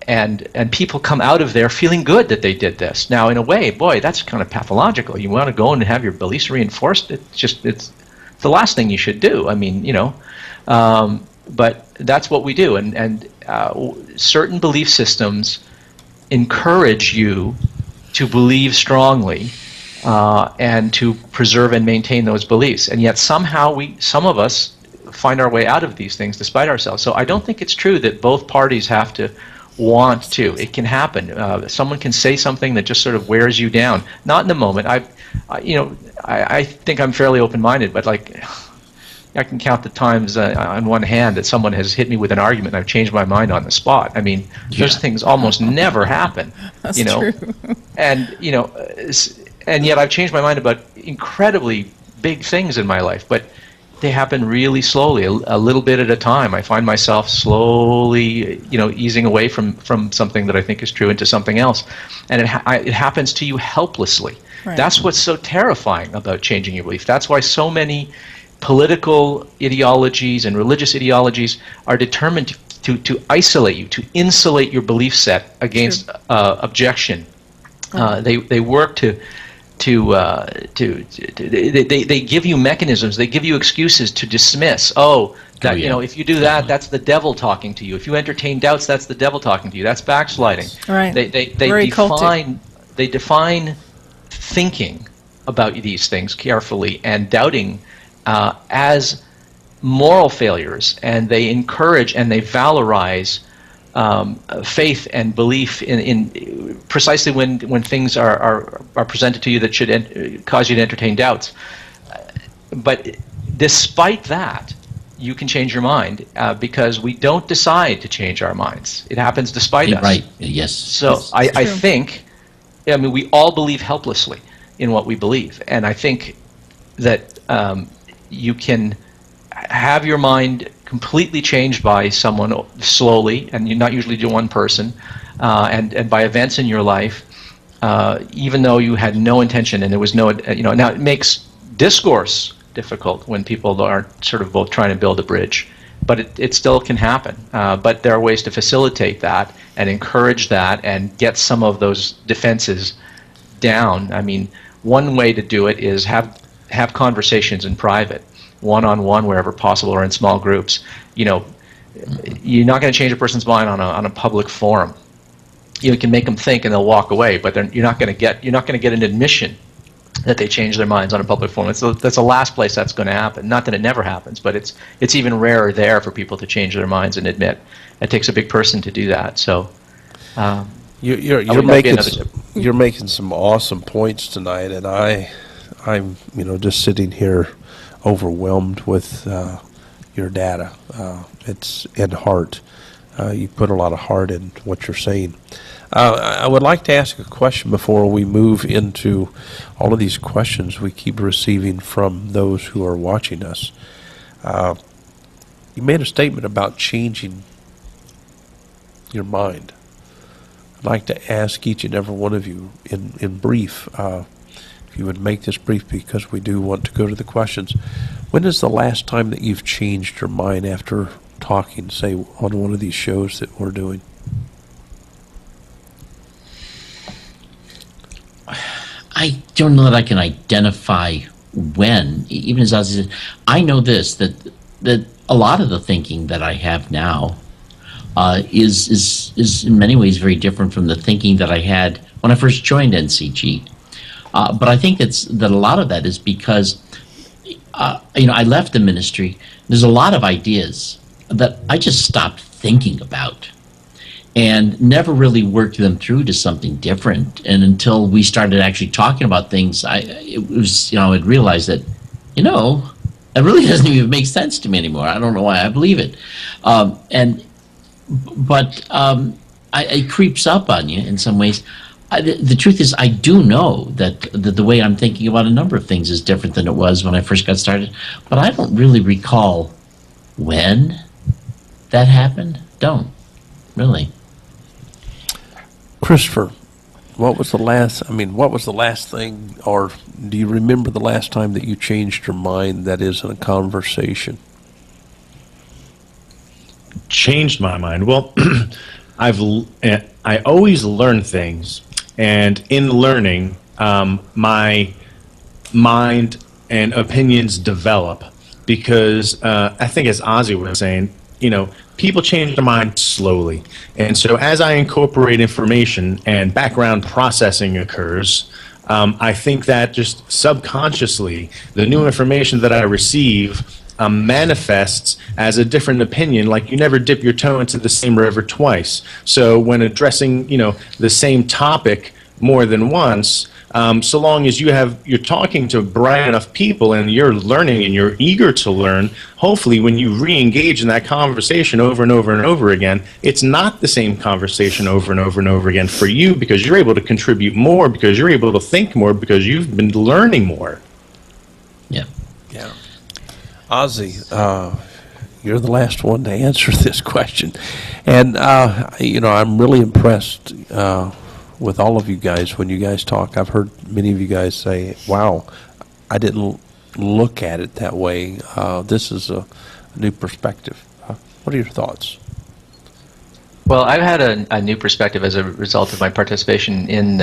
And people come out of there feeling good that they did this. Now, in a way, boy, that's kind of pathological. You want to go and have your beliefs reinforced? It's the last thing you should do. I mean, but that's what we do. And certain belief systems encourage you to believe strongly and to preserve and maintain those beliefs. And yet somehow some of us find our way out of these things despite ourselves. So I don't think it's true that both parties have to want to. It can happen. Someone can say something that just sort of wears you down. Not in the moment. I think I'm fairly open-minded, but I can count the times on one hand that someone has hit me with an argument and I've changed my mind on the spot. I mean, those things almost never happen. That's true. And and yet I've changed my mind about incredibly big things in my life, but they happen really slowly, a little bit at a time. I find myself slowly, easing away from something that I think is true into something else, and it happens to you helplessly. Right. That's what's so terrifying about changing your belief. That's why so many political ideologies and religious ideologies are determined to isolate you, to insulate your belief set against objection. They work they give you mechanisms, they give you excuses to dismiss. If you do that, that's the devil talking to you. If you entertain doubts, that's the devil talking to you. That's backsliding. Right. They define thinking about these things carefully and doubting as moral failures, and they encourage and they valorize faith and belief in precisely when things are presented to you that should cause you to entertain doubts. But despite that, you can change your mind because we don't decide to change our minds. It happens despite us. Right. Yes. So Yes. I think, I mean, we all believe helplessly in what we believe, and I think that you can have your mind completely changed by someone slowly, and you're not usually to one person, and by events in your life, even though you had no intention and there was no, now it makes discourse difficult when people aren't sort of both trying to build a bridge, but it still can happen. But there are ways to facilitate that and encourage that and get some of those defenses down. I mean, one way to do it is have conversations in private, one-on-one wherever possible, or in small groups. You're not going to change a person's mind on a public forum. You can make them think and they'll walk away, but you're not going to get an admission that they change their minds on a public forum. That's the last place that's going to happen. Not that it never happens, but it's even rarer there for people to change their minds and admit. It takes a big person to do that. So you're making some awesome points tonight, and I'm just sitting here overwhelmed with your data. It's in heart. You put a lot of heart in what you're saying. I would like to ask a question before we move into all of these questions we keep receiving from those who are watching us. You made a statement about changing your mind. I'd like to ask each and every one of you in brief, if you would make this brief, because we do want to go to the questions. When is the last time that you've changed your mind after talking, say, on one of these shows that we're doing? I don't know that I can identify when. Even as Ozzy said, I know this, that a lot of the thinking that I have now is in many ways very different from the thinking that I had when I first joined NCG. But I think that a lot of that is because I left the ministry. There's a lot of ideas that I just stopped thinking about and never really worked them through to something different. And until we started actually talking about things, I'd realized that, it really doesn't even make sense to me anymore. I don't know why I believe it. But it creeps up on you in some ways. The truth is, I do know that the way I'm thinking about a number of things is different than it was when I first got started, but I don't really recall when that happened. Don't, really. Christopher, what was the last thing, or do you remember the last time that you changed your mind, that is, in a conversation? Changed my mind? Well, I always learn things, and in learning, my mind and opinions develop, because I think, as Ozzy was saying, people change their mind slowly. And so as I incorporate information and background processing occurs, I think that just subconsciously, the new information that I receive manifests as a different opinion, like you never dip your toe into the same river twice. So when addressing, the same topic more than once, so long as you're talking to bright enough people and you're learning and you're eager to learn, hopefully when you re-engage in that conversation over and over and over again, it's not the same conversation over and over and over again for you, because you're able to contribute more, because you're able to think more, because you've been learning more. Yeah. Yeah. Ozzy, you're the last one to answer this question. And, I'm really impressed with all of you guys when you guys talk. I've heard many of you guys say, wow, I didn't look at it that way. This is a new perspective. What are your thoughts? Well, I've had a new perspective as a result of my participation in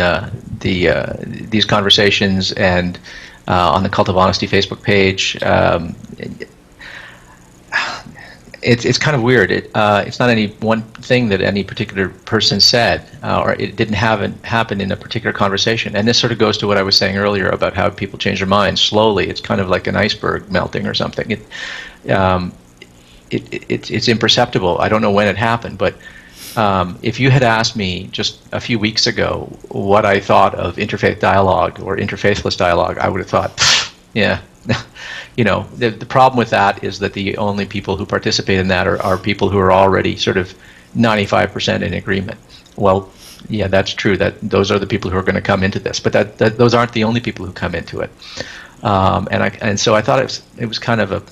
these conversations and on the Cult of Honesty Facebook page. It's kind of weird. It's not any one thing that any particular person said, or it didn't happen in a particular conversation. And this sort of goes to what I was saying earlier about how people change their minds slowly. It's kind of like an iceberg melting or something. It's imperceptible. I don't know when it happened, but If you had asked me just a few weeks ago what I thought of interfaith dialogue or interfaithless dialogue, I would have thought, yeah. The problem with that is that the only people who participate in that are people who are already sort of 95% in agreement. Well, yeah, that's true. That those are the people who are going to come into this, but that those aren't the only people who come into it. And so I thought it was kind of a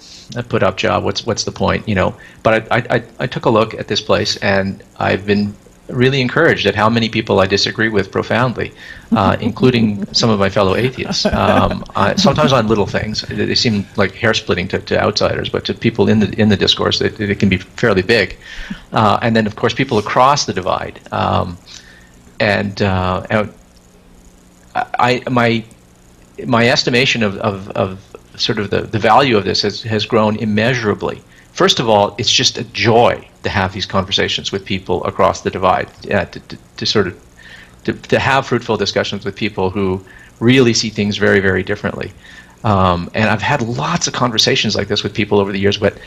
put up job. What's the point, But I took a look at this place, and I've been really encouraged at how many people I disagree with profoundly, including some of my fellow atheists. Sometimes on little things, they seem like hair splitting to outsiders, but to people in the discourse, it can be fairly big. And then, of course, people across the divide. My estimation of sort of the value of this has grown immeasurably. First of all, it's just a joy to have these conversations with people across the divide, to have fruitful discussions with people who really see things very, very differently. And I've had lots of conversations like this with people over the years, but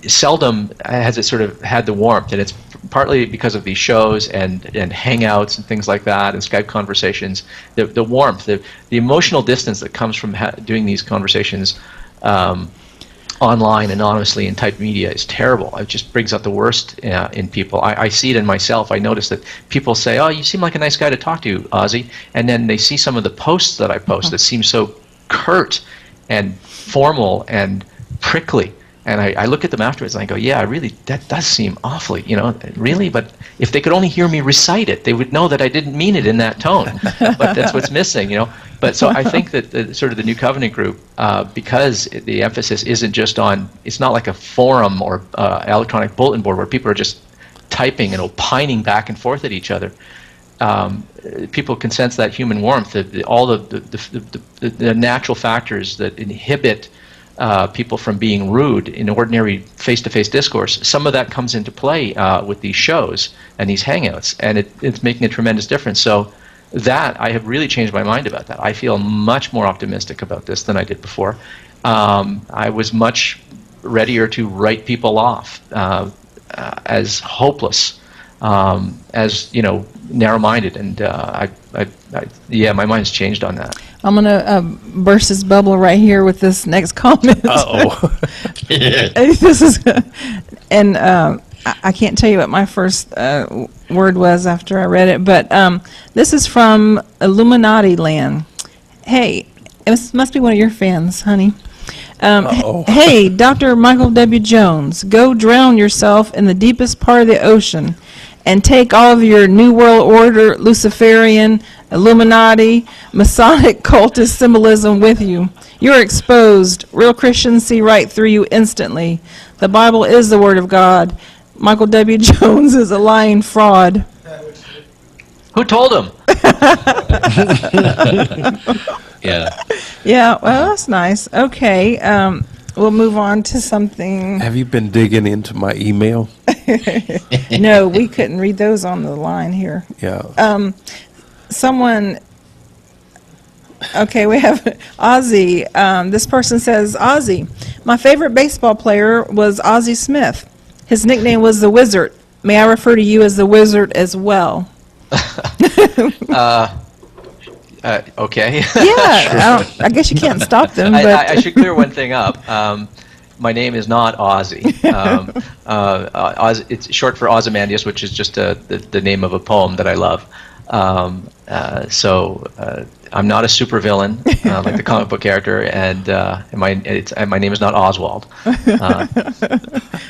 seldom has it sort of had the warmth, and it's partly because of these shows and hangouts and things like that, and Skype conversations. The warmth, the emotional distance that comes from doing these conversations online, anonymously, in typed media is terrible. It just brings out the worst in people. I see it in myself. I notice that people say, "Oh, you seem like a nice guy to talk to, Ozzy," and then they see some of the posts that I post that seem so curt and formal and prickly. And I look at them afterwards and I go, yeah, that does seem awfully, really. But if they could only hear me recite it, they would know that I didn't mean it in that tone. But that's what's missing, But so I think that sort of the New Covenant group, because the emphasis isn't just on, it's not like a forum or electronic bulletin board where people are just typing and opining back and forth at each other. People can sense that human warmth, all the natural factors that inhibit people from being rude in ordinary face-to-face discourse. Some of that comes into play with these shows and these hangouts, and it's making a tremendous difference. So that, I have really changed my mind about that. I feel much more optimistic about this than I did before. I was much readier to write people off as hopeless, as narrow-minded, and my mind's changed on that. I'm going to burst this bubble right here with this next comment. Uh-oh. This is, and I can't tell you what my first word was after I read it, but this is from Illuminati Land. Hey, this must be one of your fans, honey. Hey, Dr. Michael W. Jones, go drown yourself in the deepest part of the ocean and take all of your New World Order, Luciferian, Illuminati, Masonic cultist symbolism with you. You're exposed. Real Christians see right through you instantly. The Bible is the Word of God. Michael W. Jones is a lying fraud. Who told him? Yeah. Yeah, well, that's nice. Okay, we'll move on to something. Have you been digging into my email? No, we couldn't read those on the line here. Yeah. Someone, okay, we have Ozzy. This person says, Ozzy, my favorite baseball player was Ozzie Smith. His nickname was the Wizard. May I refer to you as the Wizard as well? Okay. Yeah, I guess you can't stop them. But I should clear one thing up. My name is not Ozzy. It's short for Ozymandias, which is just the name of a poem that I love. So I'm not a supervillain like the comic book character, and my name is not Oswald.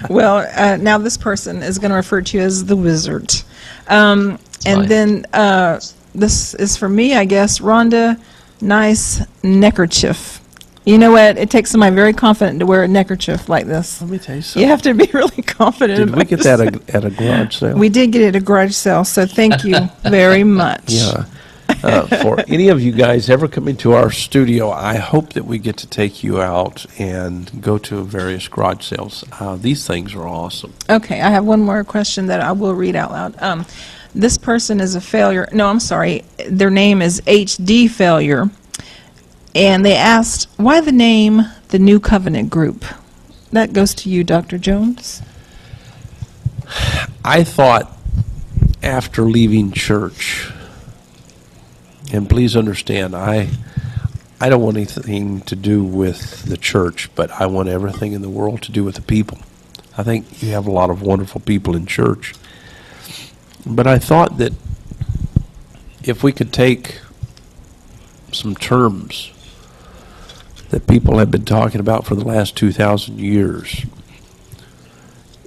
Well, now this person is going to refer to you as the Wizard. And then this is for me, I guess, Rhonda Nice Neckerchief. You know what? It takes somebody very confident to wear a neckerchief like this. Let me tell you something. You have to be really confident. Did we get that at a garage sale? We did get it at a garage sale, so thank you very much. Yeah. For any of you guys ever come into our studio, I hope that we get to take you out and go to various garage sales. These things are awesome. Okay, I have one more question that I will read out loud. This person is a failure. No, I'm sorry. Their name is HD Failure. And they asked, why the name The New Covenant Group? That goes to you, Dr. Jones. I thought after leaving church, and please understand, I don't want anything to do with the church, but I want everything in the world to do with the people. I think you have a lot of wonderful people in church. But I thought that if we could take some terms that people have been talking about for the last 2,000 years,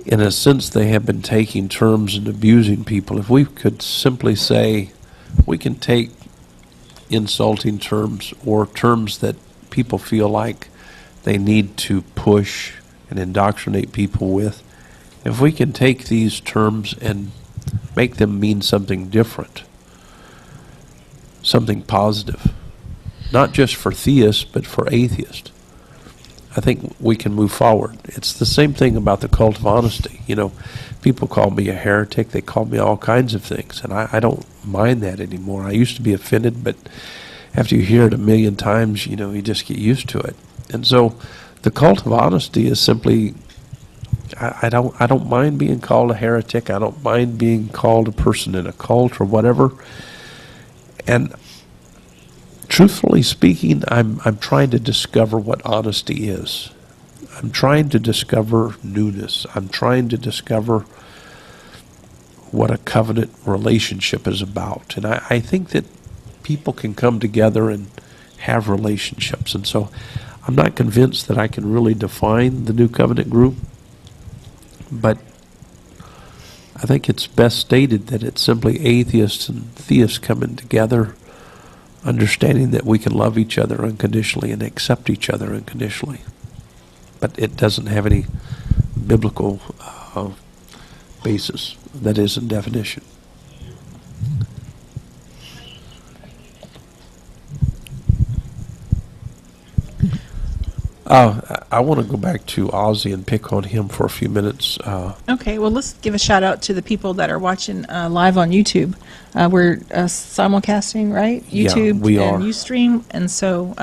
in a sense they have been taking terms and abusing people. If we could simply say, we can take insulting terms or terms that people feel like they need to push and indoctrinate people with, if we can take these terms and make them mean something different, something positive, not just for theists, but for atheists, I think we can move forward. It's the same thing about the cult of honesty. You know, people call me a heretic, they call me all kinds of things, and I don't mind that anymore. I used to be offended, but after you hear it a million times, you know, you just get used to it. And so the cult of honesty is simply, I don't mind being called a heretic. I don't mind being called a person in a cult or whatever. And truthfully speaking, I'm trying to discover what honesty is. I'm trying to discover newness. I'm trying to discover what a covenant relationship is about. And I think that people can come together and have relationships. And so I'm not convinced that I can really define the New Covenant group, but I think it's best stated that it's simply atheists and theists coming together, understanding that we can love each other unconditionally and accept each other unconditionally. But it doesn't have any biblical basis, that is, in definition. I want to go back to Ozzy and pick on him for a few minutes. Okay, well, let's give a shout out to the people that are watching live on YouTube. We're simulcasting, right? Yeah, YouTube we and are. Ustream. And so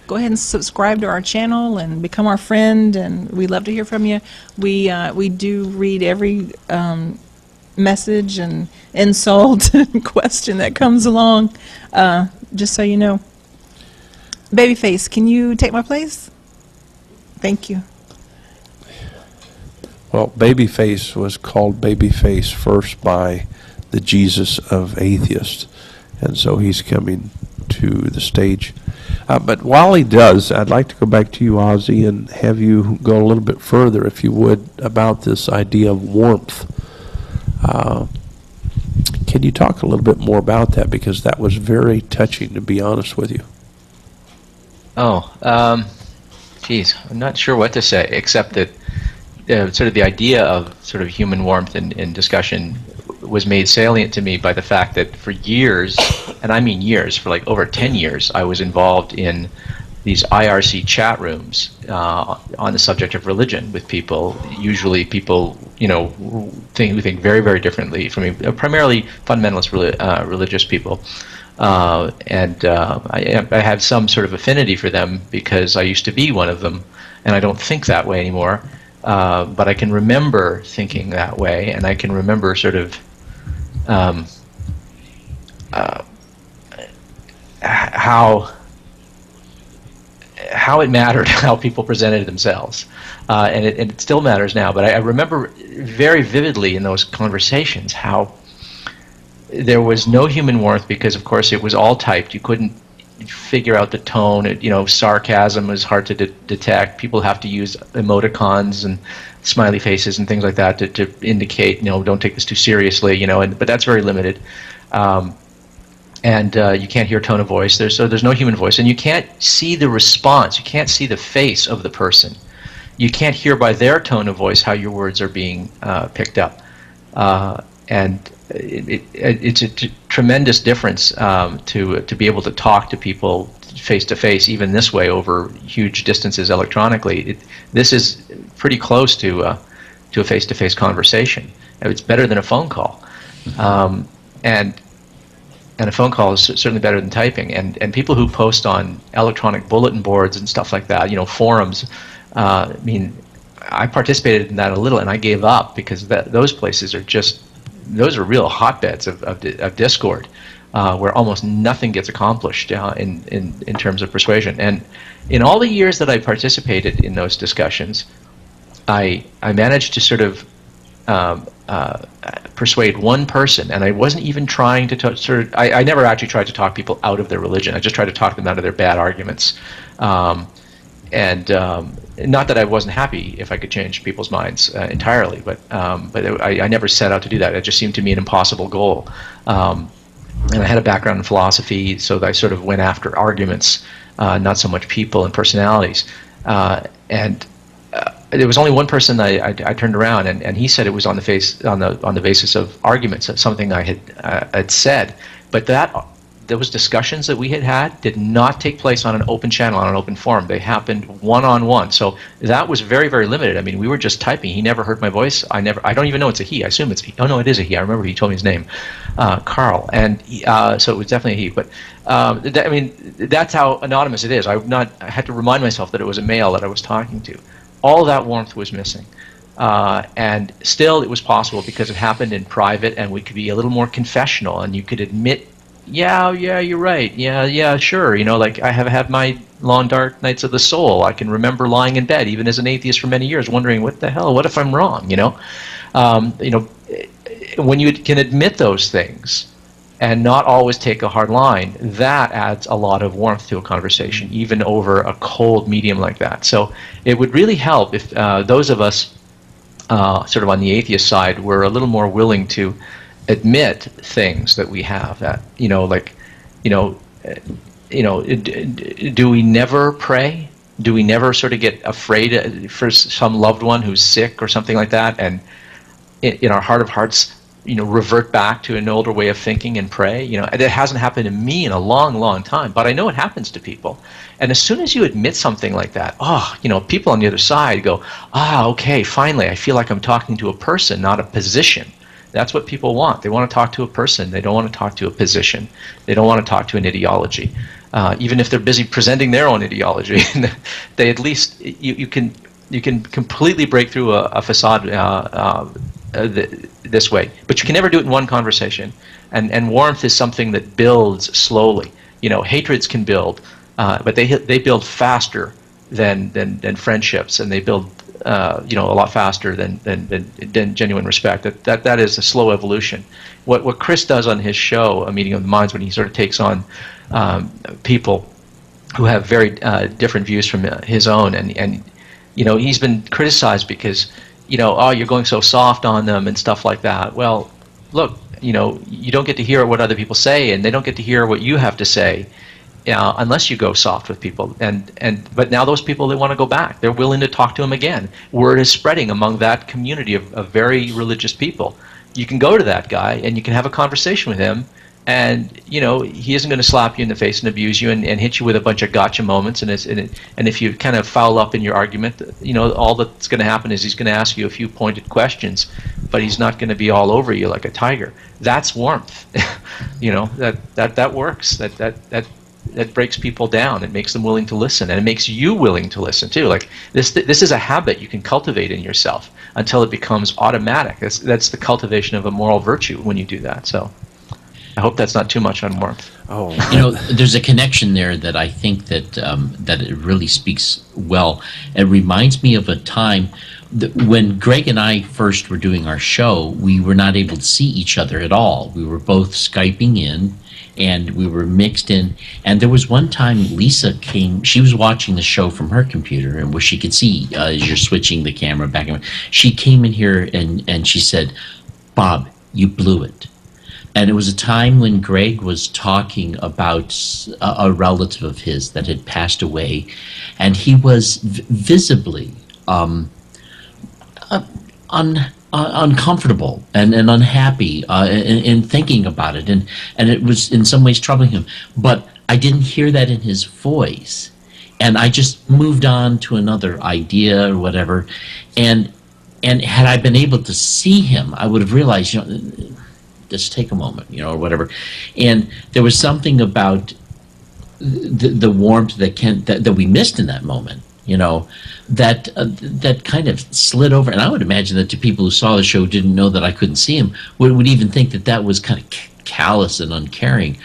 go ahead and subscribe to our channel and become our friend, and we'd love to hear from you. We do read every message and insult and question that comes along, just so you know. Babyface, can you take my place? Thank you. Well, Babyface was called Babyface first by the Jesus of atheists, and so he's coming to the stage. But while he does, I'd like to go back to you, Ozzy, and have you go a little bit further, if you would, about this idea of warmth. Can you talk a little bit more about that? Because that was very touching, to be honest with you. Geez, I'm not sure what to say, except that sort of the idea of sort of human warmth in discussion was made salient to me by the fact that for years, and I mean years, for like over 10 years, I was involved in these IRC chat rooms on the subject of religion with people, usually people, you know, who think very, very differently from me, primarily fundamentalist religious people. I have some sort of affinity for them because I used to be one of them, and I don't think that way anymore. But I can remember thinking that way, and I can remember sort of how it mattered how people presented themselves, and it still matters now. But I remember very vividly in those conversations how there was no human warmth because, of course, it was all typed. You couldn't figure out the tone. You know, sarcasm was hard to detect. People have to use emoticons and smiley faces and things like that to indicate, you know, don't take this too seriously. You know, but that's very limited. You can't hear tone of voice. There's no human voice, and you can't see the response. You can't see the face of the person. You can't hear by their tone of voice how your words are being picked up. It's a tremendous difference to be able to talk to people face to face, even this way over huge distances electronically. This is pretty close to a face to face conversation. It's better than a phone call, and a phone call is certainly better than typing. And people who post on electronic bulletin boards and stuff like that, you know, forums. I mean, I participated in that a little, and I gave up because those places are just those are real hotbeds of discord, where almost nothing gets accomplished in terms of persuasion. And in all the years that I participated in those discussions, I managed to sort of persuade one person, and I wasn't even trying to I never actually tried to talk people out of their religion. I just tried to talk them out of their bad arguments. Not that I wasn't happy if I could change people's minds entirely, but I never set out to do that. It just seemed to me an impossible goal. And I had a background in philosophy, so I sort of went after arguments, not so much people and personalities. And there was only one person I turned around, and he said it was on the basis of arguments, something I had said. But those discussions that we had did not take place on an open channel, on an open forum. They happened one-on-one. So that was very, very limited. I mean, we were just typing. He never heard my voice. I don't even know it's a he. I assume it's he. Oh, no, it is a he. I remember he told me his name, Carl. And so it was definitely a he. But I mean, that's how anonymous it is. I had to remind myself that it was a male that I was talking to. All that warmth was missing. And still it was possible because it happened in private, and we could be a little more confessional, and you could admit, yeah, you're right. Yeah, sure. You know, like I have had my long dark nights of the soul. I can remember lying in bed, even as an atheist for many years, wondering, what the hell? What if I'm wrong? You know, when you can admit those things and not always take a hard line, that adds a lot of warmth to a conversation, even over a cold medium like that. So it would really help if those of us sort of on the atheist side were a little more willing to admit things that we have, that do we never pray? Do we never sort of get afraid for some loved one who's sick or something like that, and in our heart of hearts, revert back to an older way of thinking and pray? It hasn't happened to me in a long, long time, but I know it happens to people. And as soon as you admit something like that, people on the other side go, okay, finally, I feel like I'm talking to a person, not a position. That's what people want. They want to talk to a person. They don't want to talk to a position. They don't want to talk to an ideology. Even if they're busy presenting their own ideology, they at least you can completely break through a facade this way. But you can never do it in one conversation. And warmth is something that builds slowly. Hatreds can build, but they build faster than friendships, and they build a lot faster than genuine respect. That is a slow evolution. What Chris does on his show, A Meeting of the Minds, when he sort of takes on people who have very different views from his own, and he's been criticized because you're going so soft on them and stuff like that. Well, look, you don't get to hear what other people say, and they don't get to hear what you have to say. Unless you go soft with people, but now those people, they want to go back. They're willing to talk to him again. Word is spreading among that community of very religious people. You can go to that guy and you can have a conversation with him, and he isn't going to slap you in the face and abuse you and hit you with a bunch of gotcha moments. And if you kind of foul up in your argument, all that's going to happen is he's going to ask you a few pointed questions, but he's not going to be all over you like a tiger. That's warmth. That works. That breaks people down. It makes them willing to listen, and it makes you willing to listen too. Like this is a habit you can cultivate in yourself until it becomes automatic. That's the cultivation of a moral virtue when you do that. So I hope that's not too much on warmth. Oh, there's a connection there that I think that it really speaks well. It reminds me of a time when Greg and I first were doing our show. We were not able to see each other at all. We were both Skyping in, and we were mixed in. And there was one time Lisa came. She was watching the show from her computer, and where she could see as you're switching the camera back and forth. She came in here and she said, "Bob, you blew it." And it was a time when Greg was talking about a relative of his that had passed away, and he was visibly uncomfortable and unhappy in thinking about it, and it was in some ways troubling him. But I didn't hear that in his voice, and I just moved on to another idea or whatever. And had I been able to see him, I would have realized, just take a moment, or whatever. And there was something about the warmth that we missed in that moment. that kind of slid over. And I would imagine that the people who saw the show didn't know that I couldn't see him would even think that was kind of callous and uncaring.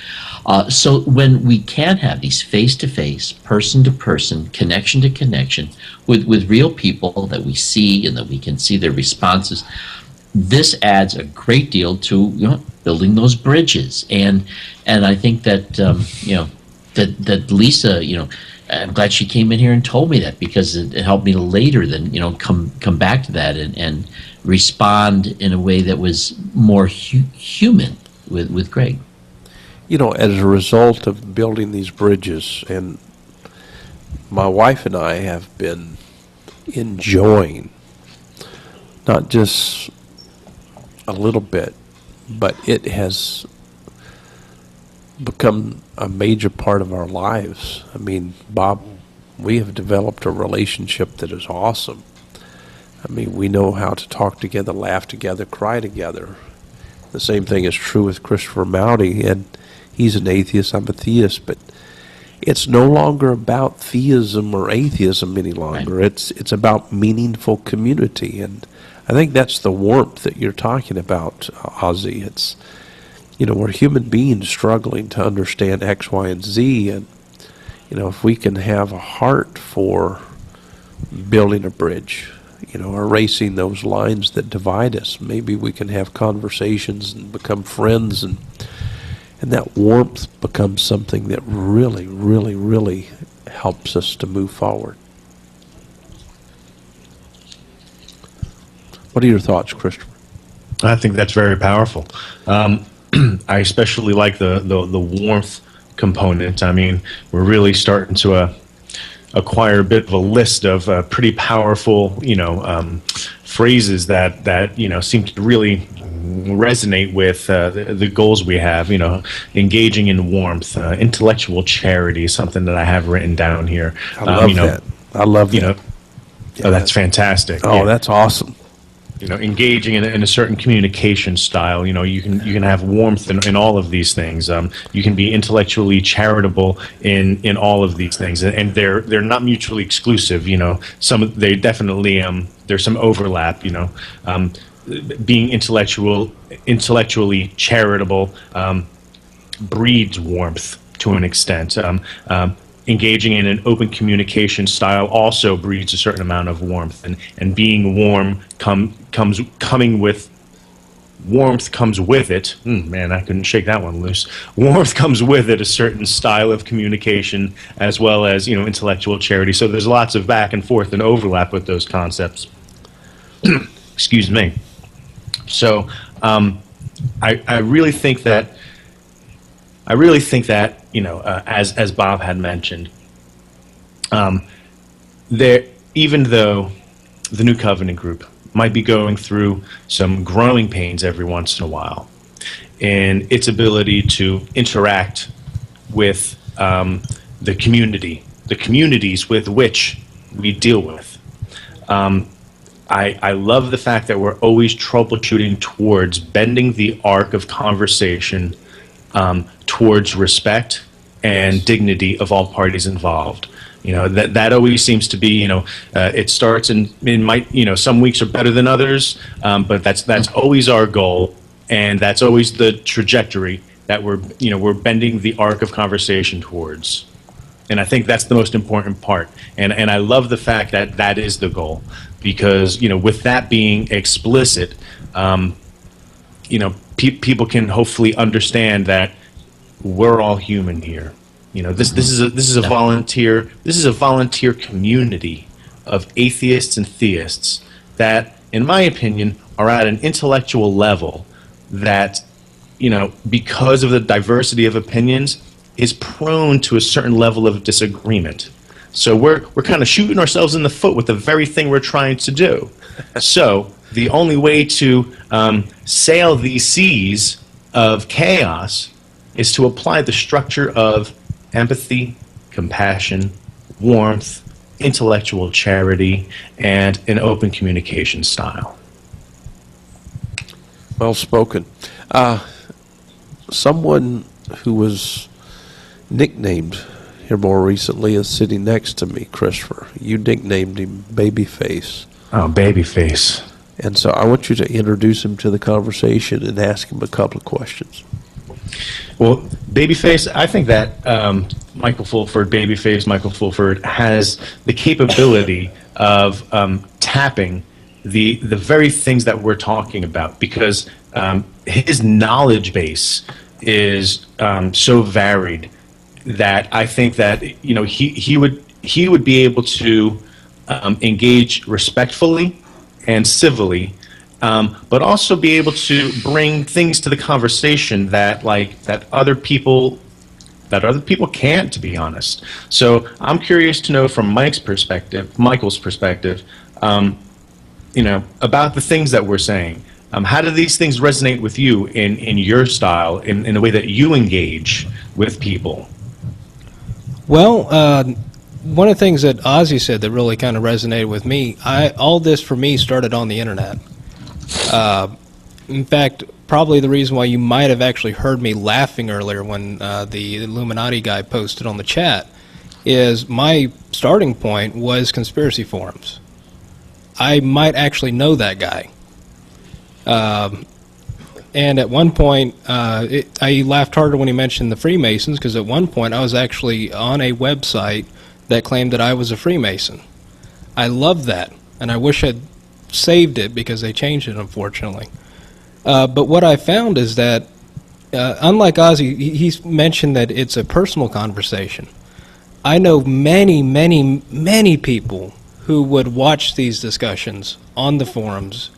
So when we can have these face-to-face, person-to-person, connection-to-connection with real people that we see and that we can see their responses, this adds a great deal to building those bridges. And I think that that Lisa, I'm glad she came in here and told me that, because it helped me later then come back to that and respond in a way that was more human with Greg. As a result of building these bridges, and my wife and I have been enjoying, not just a little bit, but it has become a major part of our lives. I mean, Bob, we have developed a relationship that is awesome. I mean, we know how to talk together, laugh together, cry together. The same thing is true with Christopher Maute, and he's an atheist, I'm a theist, but it's no longer about theism or atheism any longer. Right. It's about meaningful community, and I think that's the warmth that you're talking about, Ozzy. It's, we're human beings struggling to understand X, Y, and Z, and, if we can have a heart for building a bridge, erasing those lines that divide us, maybe we can have conversations and become friends, and that warmth becomes something that really, really, really helps us to move forward. What are your thoughts, Christopher? I think that's very powerful. I especially like the warmth component. I mean, we're really starting to acquire a bit of a list of pretty powerful, phrases that seem to really resonate with the goals we have. Engaging in warmth, intellectual charity, something that I have written down here. I love that. I love that. Oh, that's fantastic. Oh, that's awesome. Engaging in a certain communication style. You can have warmth in all of these things. You can be intellectually charitable in all of these things, and they're not mutually exclusive. They definitely there's some overlap. Being intellectually charitable breeds warmth to an extent. Engaging in an open communication style also breeds a certain amount of warmth, and being warm comes with it. Man, I couldn't shake that one loose. Warmth comes with it a certain style of communication, as well as intellectual charity. So there's lots of back and forth and overlap with those concepts. Excuse me. So I really think that as Bob had mentioned, even though the New Covenant Group might be going through some growing pains every once in a while, in its ability to interact with the communities with which we deal with. I love the fact that we're always troubleshooting towards bending the arc of conversation towards respect and dignity of all parties involved. That always seems to be, it starts and it might, some weeks are better than others, but that's always our goal, and that's always the trajectory that we're bending the arc of conversation towards. And I think that's the most important part. And I love the fact that that is the goal, because, with that being explicit, people can hopefully understand that we're all human here. This is a volunteer community of atheists and theists that, in my opinion, are at an intellectual level that, because of the diversity of opinions, is prone to a certain level of disagreement. So we're kind of shooting ourselves in the foot with the very thing we're trying to do. So the only way to sail these seas of chaos is to apply the structure of empathy, compassion, warmth, intellectual charity, and an open communication style. Well spoken. Someone who was nicknamed here more recently is sitting next to me, Christopher. You nicknamed him Babyface. Oh, Babyface. And so I want you to introduce him to the conversation and ask him a couple of questions. Well, Babyface, I think that Michael Fulford, Babyface Michael Fulford, has the capability of tapping the very things that we're talking about, because his knowledge base is so varied that I think that he would be able to engage respectfully and civilly, but also be able to bring things to the conversation that other people can't, to be honest. So I'm curious to know from Michael's perspective, about the things that we're saying. How do these things resonate with you in your style, in the way that you engage with people? Well, one of the things that Ozzy said that really kind of resonated with me, all this for me started on the internet. In fact, probably the reason why you might have actually heard me laughing earlier when the Illuminati guy posted on the chat is my starting point was conspiracy forums. I might actually know that guy. And at one point, I laughed harder when he mentioned the Freemasons, because at one point I was actually on a website that claimed that I was a Freemason. I love that, and I wish I'd saved it because they changed it, unfortunately. But what I found is that, unlike Ozzy, he's mentioned that it's a personal conversation. I know many, many, many people who would watch these discussions on the forums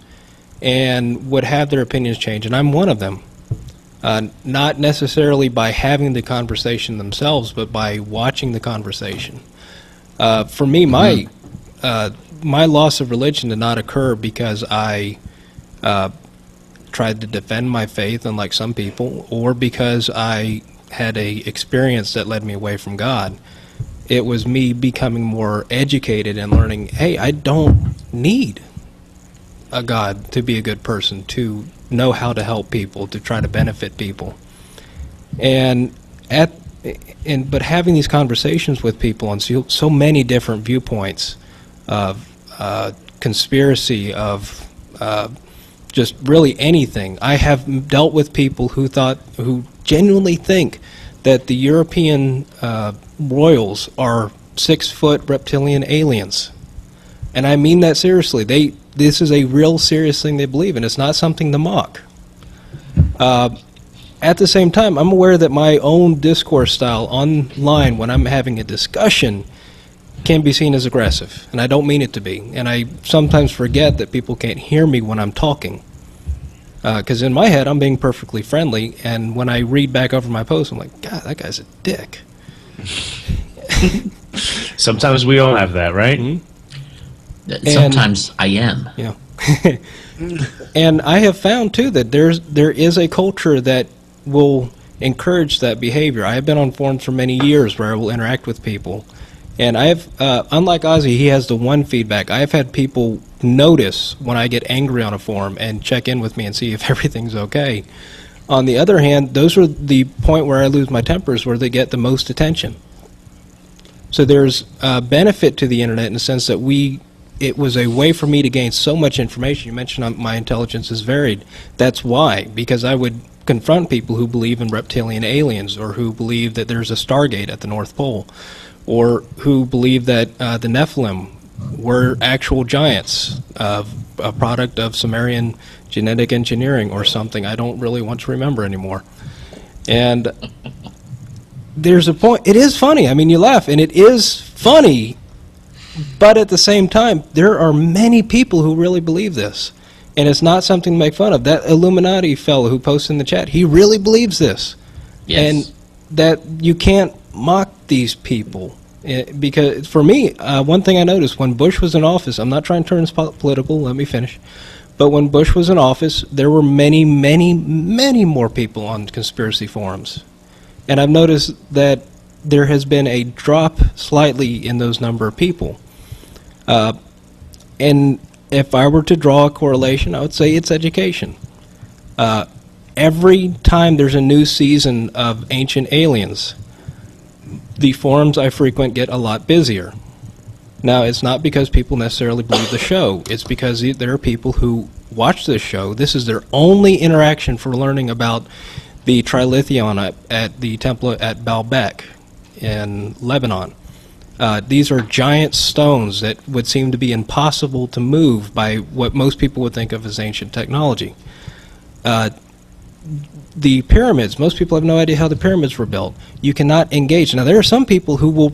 and would have their opinions change, and I'm one of them. Not necessarily by having the conversation themselves, but by watching the conversation. For me, my loss of religion did not occur because I tried to defend my faith, unlike some people, or because I had a experience that led me away from God. It was me becoming more educated and learning, hey, I don't need a God to be a good person, to know how to help people, to try to benefit people. But having these conversations with people on so many different viewpoints of conspiracy, of just really anything. I have dealt with people who genuinely think that the European royals are 6-foot reptilian aliens. And I mean that seriously. This is a real serious thing they believe in. It's not something to mock. At the same time, I'm aware that my own discourse style online, when I'm having a discussion, can be seen as aggressive, and I don't mean it to be. And I sometimes forget that people can't hear me when I'm talking. Because in my head, I'm being perfectly friendly, and when I read back over my post, I'm like, God, that guy's a dick. Sometimes we all have that, right? Mm-hmm. Sometimes I am. Yeah. And I have found, too, that there is a culture that will encourage that behavior. I have been on forums for many years where I will interact with people. And I have, unlike Ozzy, he has the one feedback. I have had people notice when I get angry on a forum and check in with me and see if everything's okay. On the other hand, those are the point where I lose my tempers, where they get the most attention. So there's a benefit to the internet in the sense that it was a way for me to gain so much information. You mentioned my intelligence is varied. That's why, because I would confront people who believe in reptilian aliens, or who believe that there's a Stargate at the North Pole, or who believe that the Nephilim were actual giants, a product of Sumerian genetic engineering or something I don't really want to remember anymore. And there's a point. It is funny. I mean, you laugh, and it is funny, but at the same time, there are many people who really believe this, and it's not something to make fun of. That Illuminati fellow who posted in the chat, he really believes this. Yes. And that you can't mock these people. Because for me, one thing I noticed when Bush was in office, I'm not trying to turn this political, let me finish, but when Bush was in office, there were many, many, many more people on conspiracy forums. And I've noticed that there has been a drop slightly in those number of people. And if I were to draw a correlation, I would say it's education. Every time there's a new season of Ancient Aliens, the forums I frequent get a lot busier. Now, it's not because people necessarily believe the show. It's because there are people who watch this show. This is their only interaction for learning about the trilithion at the temple at Baalbek in Lebanon. These are giant stones that would seem to be impossible to move by what most people would think of as ancient technology. The pyramids, most people have no idea how the pyramids were built. You cannot engage. Now, there are some people who will,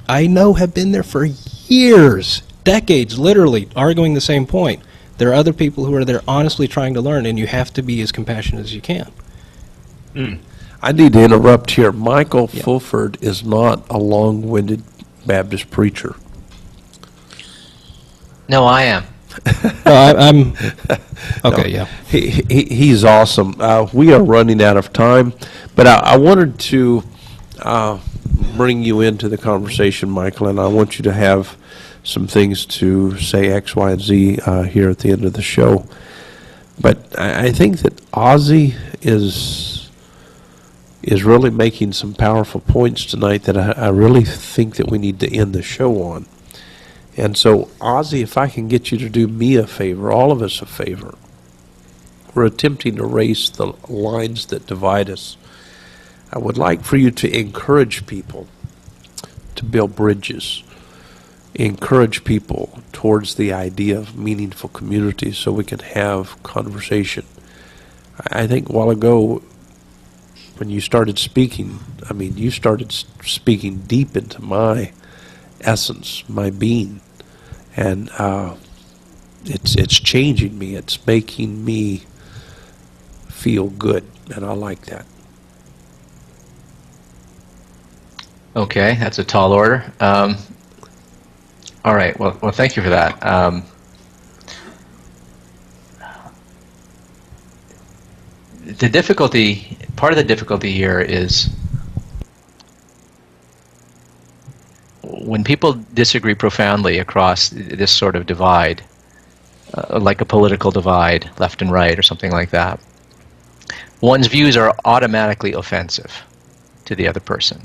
I know, have been there for years, decades, literally, arguing the same point. There are other people who are there honestly trying to learn, and you have to be as compassionate as you can. I need to interrupt here. Michael Fulford is not a long-winded Baptist preacher. No, I am. No, I'm okay. Yeah, He's awesome. We are running out of time, but I wanted to bring you into the conversation, Michael, and I want you to have some things to say X, Y, and Z here at the end of the show. But I think that Ozzy is really making some powerful points tonight that I really think that we need to end the show on. And so, Ozzy, if I can get you to do me a favor, all of us a favor. We're attempting to erase the lines that divide us. I would like for you to encourage people to build bridges, encourage people towards the idea of meaningful communities so we can have conversation. I think a while ago, when you started speaking, you started speaking deep into my essence, my being, and it's changing me. It's making me feel good, and I like that. Okay, that's a tall order. All right. Well, thank you for that. The difficulty, part of the difficulty here is when people disagree profoundly across this sort of divide, like a political divide, left and right or something like that, one's views are automatically offensive to the other person,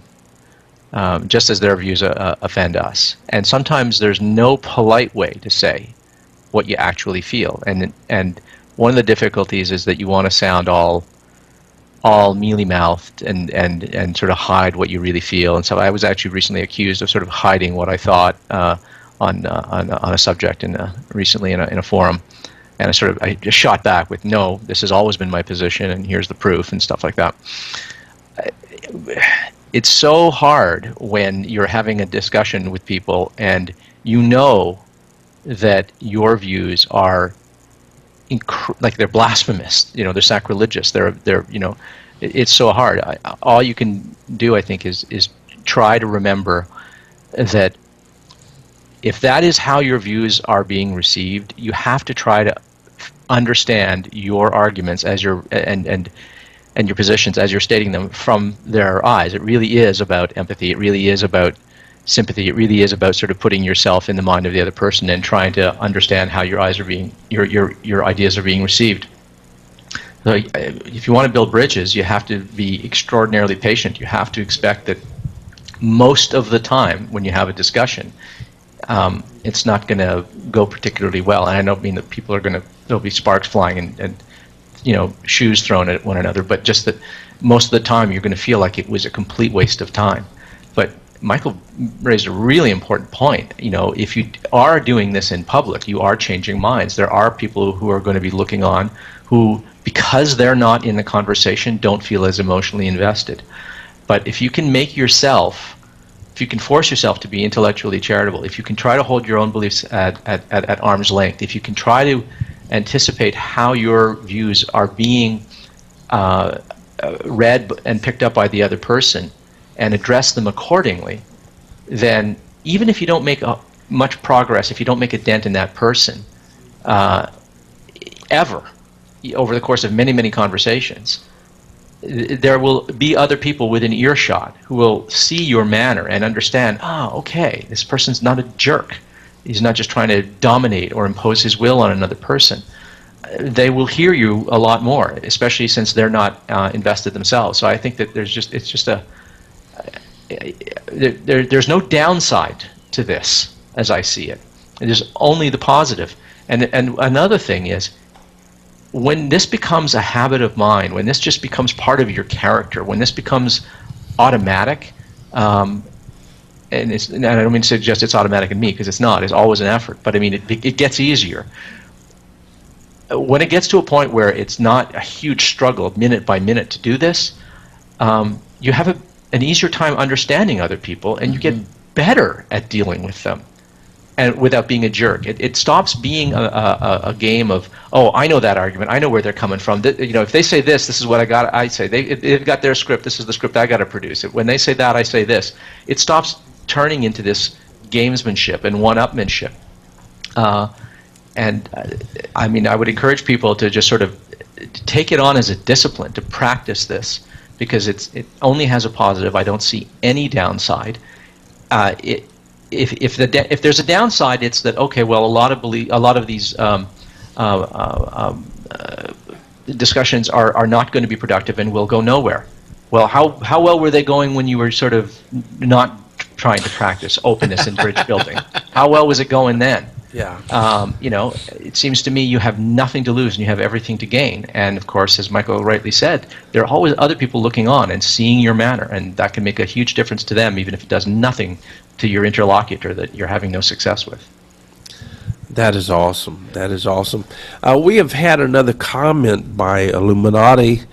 just as their views offend us. And sometimes there's no polite way to say what you actually feel. And one of the difficulties is that you want to sound all mealy-mouthed and sort of hide what you really feel. And so I was actually recently accused of sort of hiding what I thought on a subject recently in a forum. And I just shot back with, no, this has always been my position, and here's the proof, and stuff like that. It's so hard when you're having a discussion with people and you know that your views are like they're blasphemous, they're sacrilegious, it's so hard. All you can do, I think, is try to remember that if that is how your views are being received, you have to try to understand your arguments as your and your positions as you're stating them from their eyes. It really is about empathy. It really is about sympathy. It really is about sort of putting yourself in the mind of the other person and trying to understand how your ideas are being received. So if you want to build bridges, you have to be extraordinarily patient. You have to expect that most of the time when you have a discussion, it's not going to go particularly well. And I don't mean that there'll be sparks flying and shoes thrown at one another, but just that most of the time you're going to feel like it was a complete waste of time. But Michael raised a really important point. If you are doing this in public, you are changing minds. There are people who are going to be looking on who, because they're not in the conversation, don't feel as emotionally invested. But if you can if you can force yourself to be intellectually charitable, if you can try to hold your own beliefs at arm's length, if you can try to anticipate how your views are being read and picked up by the other person and address them accordingly, then even if you don't make much progress, if you don't make a dent in that person ever over the course of many, many conversations, there will be other people within earshot who will see your manner and understand, okay, this person's not a jerk. He's not just trying to dominate or impose his will on another person. They will hear you a lot more, especially since they're not invested themselves. So I think that there's no downside to this, as I see it. There's only the positive. And another thing is, when this becomes a habit of mind, when this just becomes part of your character, when this becomes automatic, and I don't mean to suggest it's automatic in me, because it's not. It's always an effort. But I mean, it gets easier. When it gets to a point where it's not a huge struggle minute by minute to do this, you have an easier time understanding other people, and you get better at dealing with them, and without being a jerk. It stops being a game of, oh, I know that argument, I know where they're coming from. If they say this is what I say. They've got their script, this is the script I got to produce. When they say that, I say this. It stops turning into this gamesmanship and one-upmanship. I mean, I would encourage people to just sort of take it on as a discipline, to practice this, because it only has a positive. I don't see any downside. If there's a downside, it's that, okay, well, a lot of these discussions are not going to be productive and will go nowhere. Well, how well were they going when you were sort of not trying to practice openness in bridge building? How well was it going then? Yeah. It seems to me you have nothing to lose and you have everything to gain. And of course, as Michael rightly said, there are always other people looking on and seeing your manner, and that can make a huge difference to them, even if it does nothing to your interlocutor that you're having no success with. That is awesome. That is awesome. We have had another comment by Illuminati,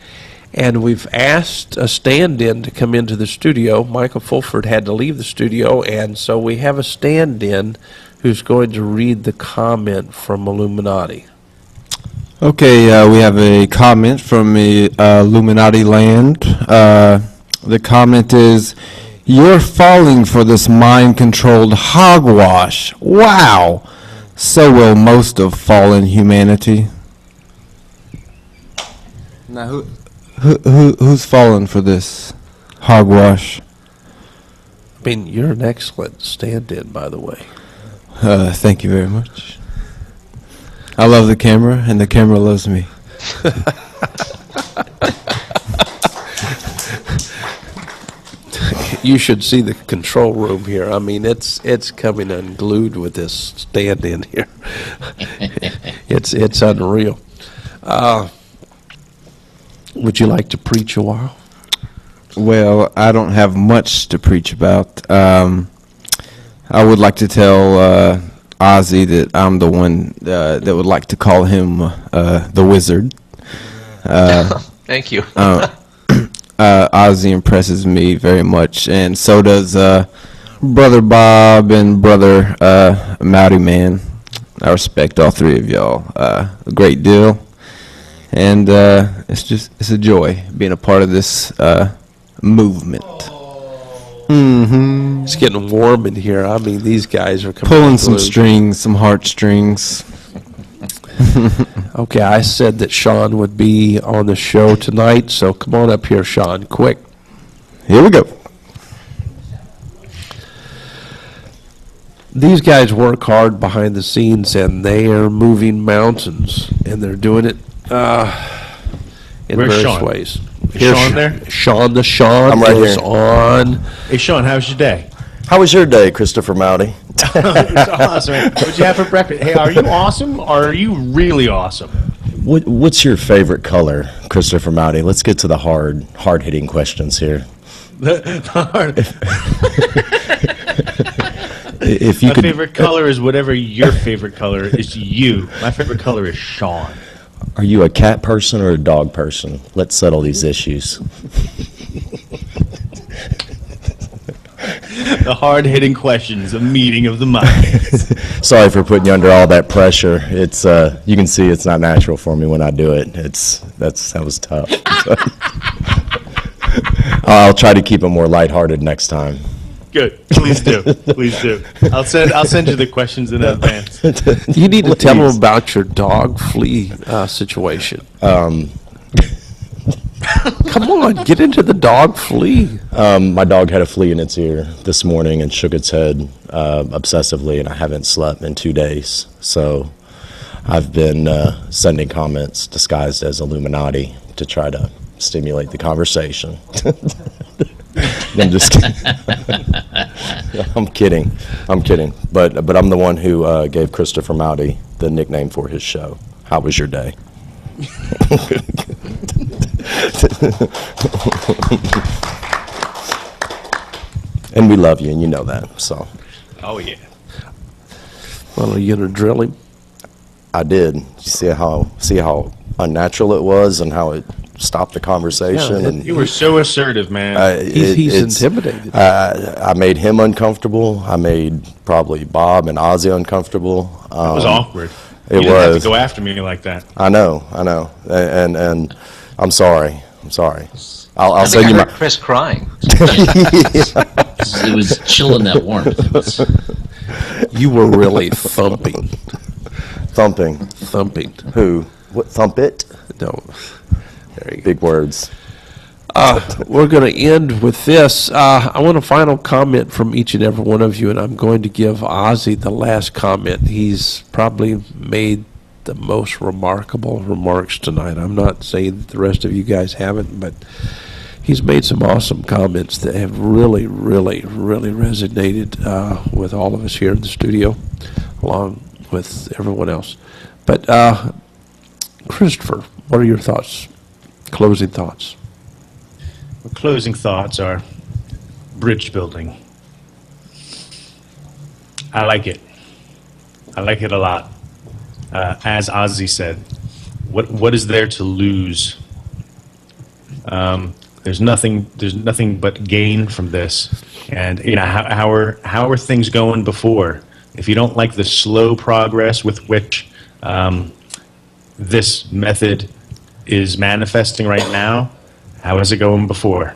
and we've asked a stand-in to come into the studio. Michael Fulford had to leave the studio, and so we have a stand-in who's going to read the comment from Illuminati. Okay, we have a comment from Illuminati land. The comment is, "You're falling for this mind-controlled hogwash. Wow! So will most of fallen humanity." Now, who's fallen for this hogwash? I mean, you're an excellent stand-in, by the way. Thank you very much. I love the camera, and the camera loves me. You should see the control room here. I mean, it's coming unglued with this stand-in here. It's unreal. Would you like to preach a while? Well, I don't have much to preach about. I would like to tell Ozzy that I'm the one that would like to call him the wizard. Thank you. Ozzy impresses me very much, and so does Brother Bob and Brother Maute Man. I respect all three of y'all a great deal, and it's a joy being a part of this movement. Mm-hmm. It's getting warm in here. I mean, these guys are Pulling some strings, some heartstrings. Okay, I said that Shawn would be on the show tonight, so come on up here, Shawn, quick. Here we go. These guys work hard behind the scenes, and they are moving mountains, and they're doing it in Where's various Shawn? ways. Is Shawn there? Shawn I'm right is here. on. Hey, Shawn, how was your day? How was your day, Christopher Maute? It's awesome. What'd you have for breakfast? Hey, are you awesome or are you really awesome? What's your favorite color, Christopher Maute? Let's get to the hard-hitting questions here. If you My could, favorite color is whatever your favorite color is to you. My favorite color is Shawn. are you a cat person or a dog person? Let's settle these issues. The hard-hitting questions, a meeting of the minds. Sorry for putting you under all that pressure. It's you can see it's not natural for me when I do it. That was tough. I'll try to keep it more lighthearted next time. Good. Please do. Please do. I'll send you the questions in advance. You need to tell them about your dog flea situation. Come on, get into the dog flea. My dog had a flea in its ear this morning and shook its head obsessively, and I haven't slept in 2 days. So I've been sending comments disguised as Illuminati to try to stimulate the conversation. I'm just kidding. I'm kidding. But I'm the one who gave Christopher Maute the nickname for his show. How was your day? And we love you, and you know that. So. Oh yeah. Well, are you going to drill him? I did. You see how unnatural it was, and how it stopped the conversation. Yeah, and You were so assertive, man. He's it's- intimidated. I made him uncomfortable. I made probably Bob and Ozzy uncomfortable. It was awkward. It You didn't have was. to go after me like that. I know, and I'm sorry. I'll I send think you I my. heard Chris crying. It was chill in that warmth. It was, You were really thumping. Thumping. Who? What? Thump it? No. There you go. Big words. We're going to end with this. I want a final comment from each and every one of you, and I'm going to give Ozzy the last comment. He's probably made the most remarkable remarks tonight. I'm not saying that the rest of you guys haven't, but he's made some awesome comments that have really, really, really resonated with all of us here in the studio, along with everyone else. But Christopher, what are your thoughts? Closing thoughts. Closing thoughts are bridge building. I like it. I like it a lot. As Ozzy said, what is there to lose? There's nothing but gain from this. And how are things going before? If you don't like the slow progress with which this method is manifesting right now, how is it going before?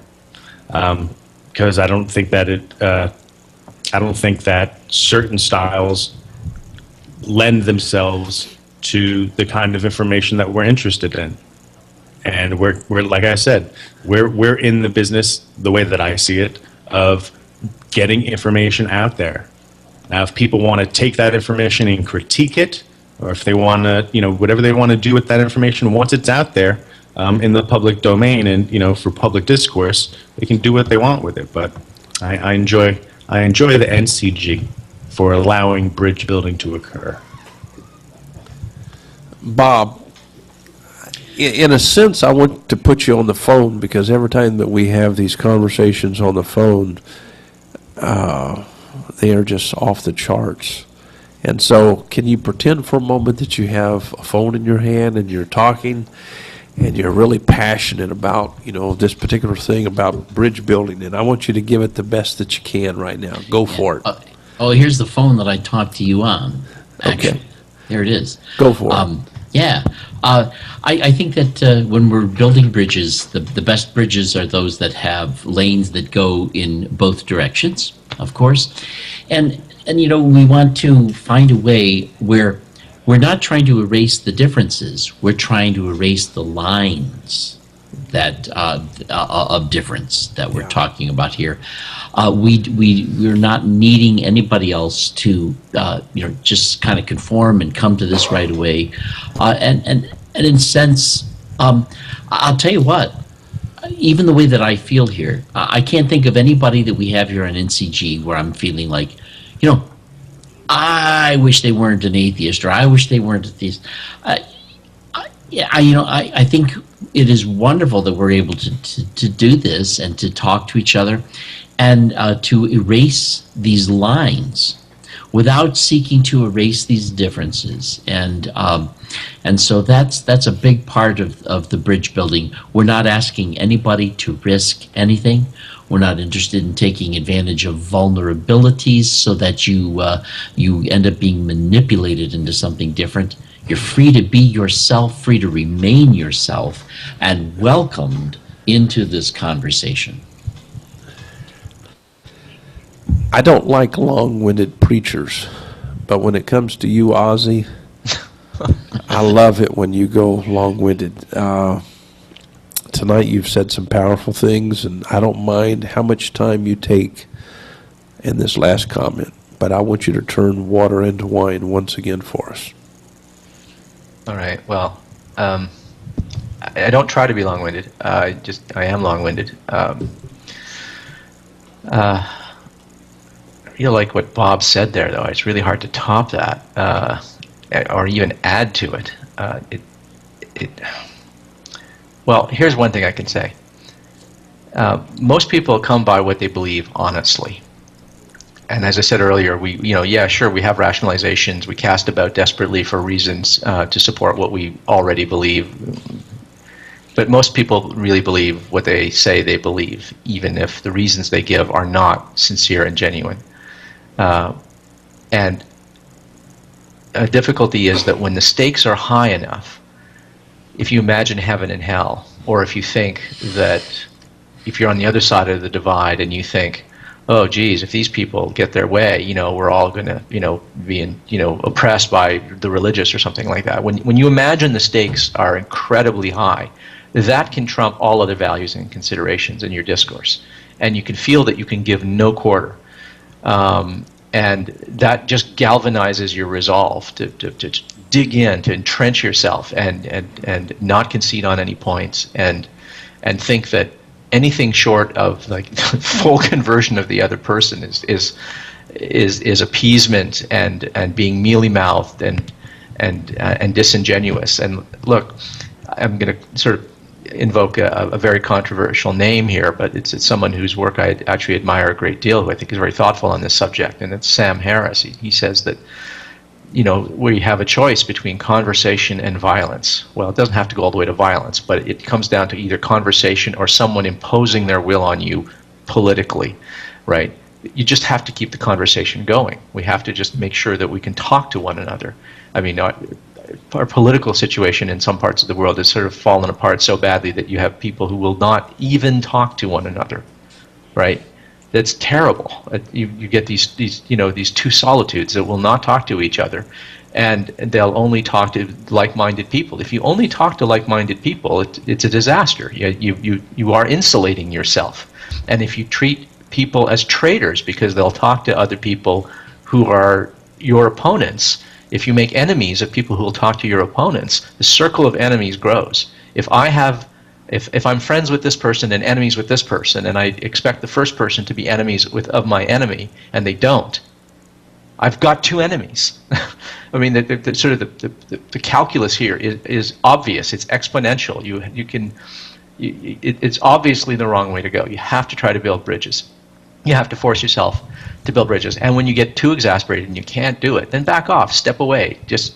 Because I don't think that certain styles lend themselves to the kind of information that we're interested in. And we're like I said, we're in the business, the way that I see it, of getting information out there. Now, if people want to take that information and critique it, or if they want to, whatever they want to do with that information, once it's out there in the public domain and, for public discourse, they can do what they want with it. But I enjoy the NCG for allowing bridge building to occur. Bob, in a sense, I want to put you on the phone because every time that we have these conversations on the phone, they are just off the charts. And so can you pretend for a moment that you have a phone in your hand and you're talking and you're really passionate about, this particular thing about bridge building, and I want you to give it the best that you can right now. Go for it. here's the phone that I talked to you on. Actually, Okay. There it is. Go for it. Yeah. I think that when we're building bridges, the best bridges are those that have lanes that go in both directions, of course. And we want to find a way where we're not trying to erase the differences. We're trying to erase the lines that of difference that we're talking about here. We're not needing anybody else to just kind of conform and come to this right away. And in a sense, I'll tell you what. Even the way that I feel here, I can't think of anybody that we have here on NCG where I'm feeling like, I wish they weren't an atheist, or I wish they weren't a theist. I think it is wonderful that we're able to do this and to talk to each other and to erase these lines without seeking to erase these differences. And so that's a big part of the bridge building. We're not asking anybody to risk anything. We're not interested in taking advantage of vulnerabilities so that you end up being manipulated into something different. You're free to be yourself, free to remain yourself, and welcomed into this conversation. I don't like long-winded preachers, but when it comes to you, Ozzy, I love it when you go long-winded. Tonight you've said some powerful things, and I don't mind how much time you take in this last comment, but I want you to turn water into wine once again for us. All right. Well, I don't try to be long-winded. I am long-winded. like what Bob said there, though. It's really hard to top that or even add to it. Well, here's one thing I can say. Most people come by what they believe honestly. And as I said earlier, yeah, sure, we have rationalizations. We cast about desperately for reasons to support what we already believe. But most people really believe what they say they believe, even if the reasons they give are not sincere and genuine. And a difficulty is that when the stakes are high enough, if you imagine heaven and hell, or if you think that if you're on the other side of the divide and you think, oh, geez, if these people get their way, we're all going to, be oppressed by the religious or something like that. When you imagine the stakes are incredibly high, that can trump all other values and considerations in your discourse. And you can feel that you can give no quarter. And that just galvanizes your resolve to dig in, to entrench yourself and not concede on any points and think that anything short of like full conversion of the other person is appeasement and being mealy-mouthed and disingenuous. And look, I'm going to sort of invoke a very controversial name here, but it's someone whose work I actually admire a great deal, who I think is very thoughtful on this subject, and it's Sam Harris. He says that we have a choice between conversation and violence. Well, it doesn't have to go all the way to violence, but it comes down to either conversation or someone imposing their will on you politically, right? You just have to keep the conversation going. We have to just make sure that we can talk to one another. I mean, our political situation in some parts of the world has sort of fallen apart so badly that you have people who will not even talk to one another, right? That's terrible. You get these two solitudes that will not talk to each other, and they'll only talk to like-minded people. If you only talk to like-minded people, it's a disaster. You are insulating yourself. And if you treat people as traitors because they'll talk to other people who are your opponents, if you make enemies of people who will talk to your opponents, the circle of enemies grows. If I'm friends with this person and enemies with this person, and I expect the first person to be enemies of my enemy, and they don't, I've got two enemies. I mean, the calculus here is obvious. It's exponential. It's obviously the wrong way to go. You have to try to build bridges. You have to force yourself to build bridges. And when you get too exasperated and you can't do it, then back off, step away, just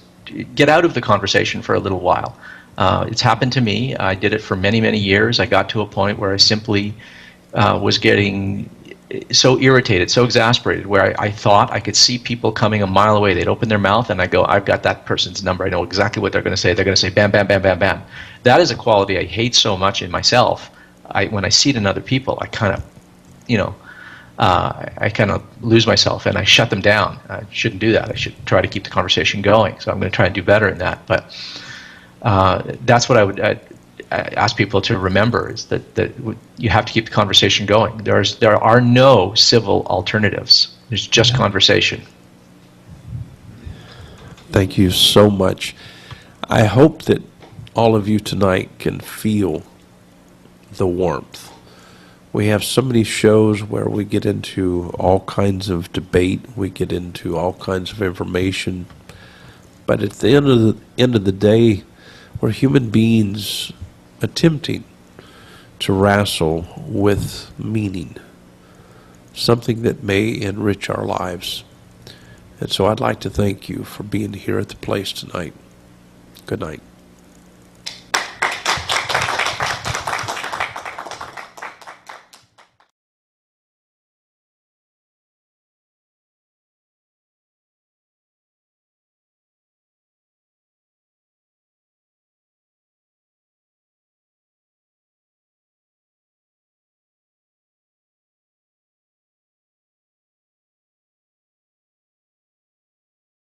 get out of the conversation for a little while. It's happened to me. I did it for many, many years. I got to a point where I simply was getting so irritated, so exasperated, where I thought I could see people coming a mile away. They'd open their mouth and I go, I've got that person's number. I know exactly what they're going to say. They're going to say bam, bam, bam, bam, bam. That is a quality I hate so much in myself. When I see it in other people, I kind of, I kind of lose myself and I shut them down. I shouldn't do that. I should try to keep the conversation going. So I'm going to try and do better in that. But that's what I would ask people to remember, is that you have to keep the conversation going. There are no civil alternatives. There's just conversation. Thank you so much. I hope that all of you tonight can feel the warmth. We have so many shows where we get into all kinds of debate, we get into all kinds of information, but at the end of the day, we're human beings attempting to wrestle with meaning, something that may enrich our lives. And so I'd like to thank you for being here at the place tonight. Good night.